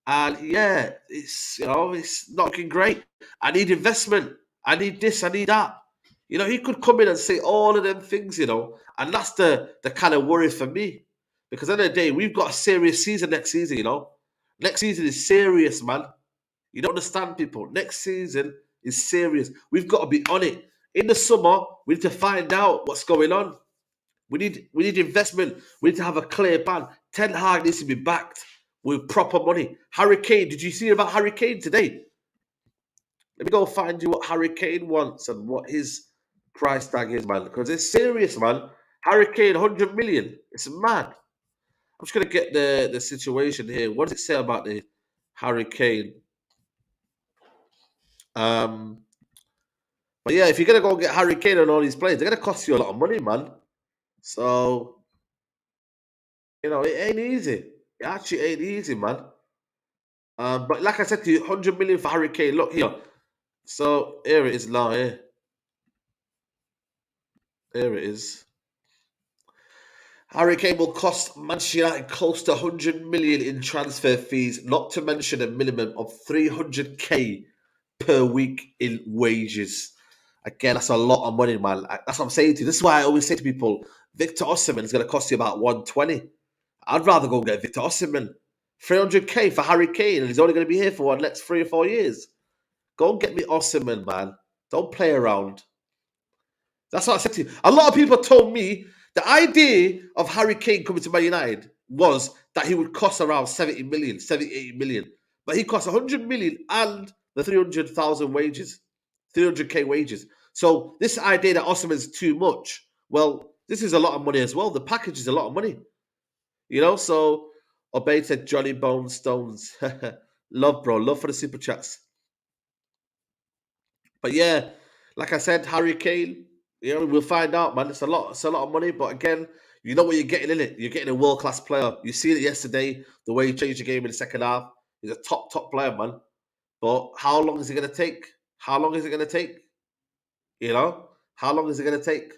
and, yeah, it's, you know, it's not looking great. I need investment. I need this. I need that. You know, he could come in and say all of them things, you know, and that's the kind of worry for me. Because at the end of the day, we've got a serious season next season, you know. Next season is serious, man. You don't understand, people. Next season is serious. We've got to be on it. In the summer, we need to find out what's going on. We need investment. We need to have a clear plan. Ten Hag needs to be backed with proper money. Harry Kane, did you see about Harry Kane today? Let me go find you what Harry Kane wants and what his price tag is, man. Because it's serious, man. Harry Kane, 100 million. It's mad. I'm just going to get the situation here. What does it say about the Harry Kane? But yeah, if you're going to go get Harry Kane and all these players, they're going to cost you a lot of money, man. So, you know, it ain't easy. It actually ain't easy, man. But like I said to you, 100 million for Harry Kane. Look here. So here it is now. Here it is. Harry Kane will cost Manchester United close to 100 million in transfer fees, not to mention a minimum of 300k per week in wages. Again, that's a lot of money, man. That's what I'm saying to you. This is why I always say to people, Victor Osimhen is going to cost you about 120. I'd rather go get Victor Osimhen. 300k for Harry Kane, and he's only going to be here for the next 3 or 4 years. Go and get me Osimhen, man. Don't play around. That's what I said to you. A lot of people told me the idea of Harry Kane coming to Man United was that he would cost around 70 million, 70, 80 million. But he cost 100 million and the 300,000 wages, 300k wages. So this idea that Osimhen is too much, well, this is a lot of money as well. The package is a lot of money. You know, so Obey said Johnny Bone Stones. Love, bro. Love for the super chats. But yeah, like I said, Harry Kane, you know, we'll find out, man. It's a lot of money. But again, you know what you're getting in it. You're getting a world-class player. You see it yesterday, the way he changed the game in the second half. He's a top player, man. But how long is it going to take? How long is it going to take? You know? How long is it going to take?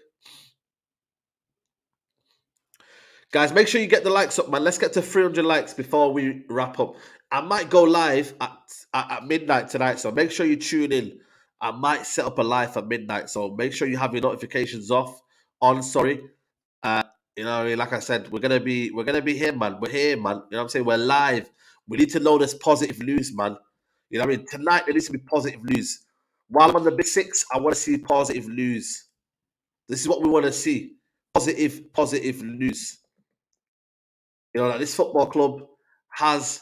Guys, make sure you get the likes up, man. Let's get to 300 likes before we wrap up. I might go live at midnight tonight, so make sure you tune in. I might set up a live at midnight, so make sure you have your notifications on. You know, like I said, we're gonna be here, man. We're here, man. You know what I'm saying? We're live. We need to know there's positive news, man. You know what I mean? Tonight there needs to be positive news. While I'm on the Big Six, I want to see positive news. This is what we want to see. Positive news. You know, that this football club has,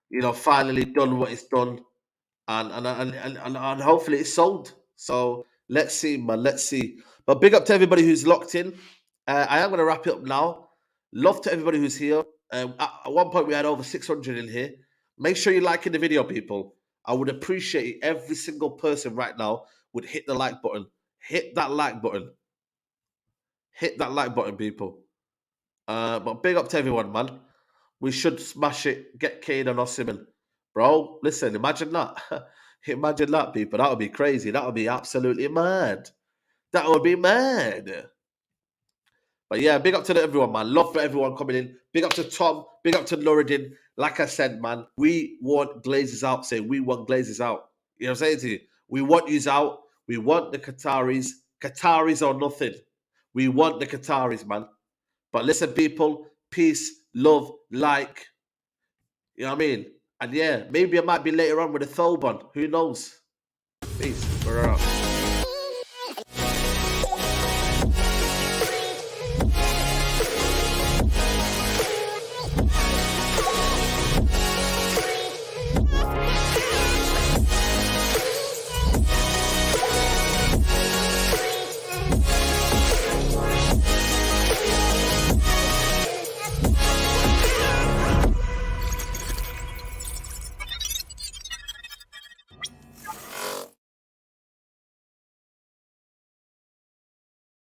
you know, finally done what it's done, and hopefully it's sold. So let's see, man. Let's see. But big up to everybody who's locked in. I am going to wrap it up now. Love to everybody who's here. At one point we had over 600 in here. Make sure you're liking the video, people. I would appreciate every single person right now would hit the like button. Hit that like button. Hit that like button, people. But big up to everyone, man. We should smash it. Get Kane and Osimhen. Bro, listen, imagine that. Imagine that, people. That would be crazy. That would be absolutely mad. That would be mad. But yeah, big up to everyone, man. Love for everyone coming in. Big up to Tom. Big up to Nuruddin. Like I said, man, we want Glazers out. Say we want Glazers out. You know what I'm saying to you? We want yous out. We want the Qataris. Qataris or nothing. We want the Qataris, man. But listen, people, peace, love, like. You know what I mean? And yeah, maybe I might be later on with a Thoban. Who knows? Peace. We're out.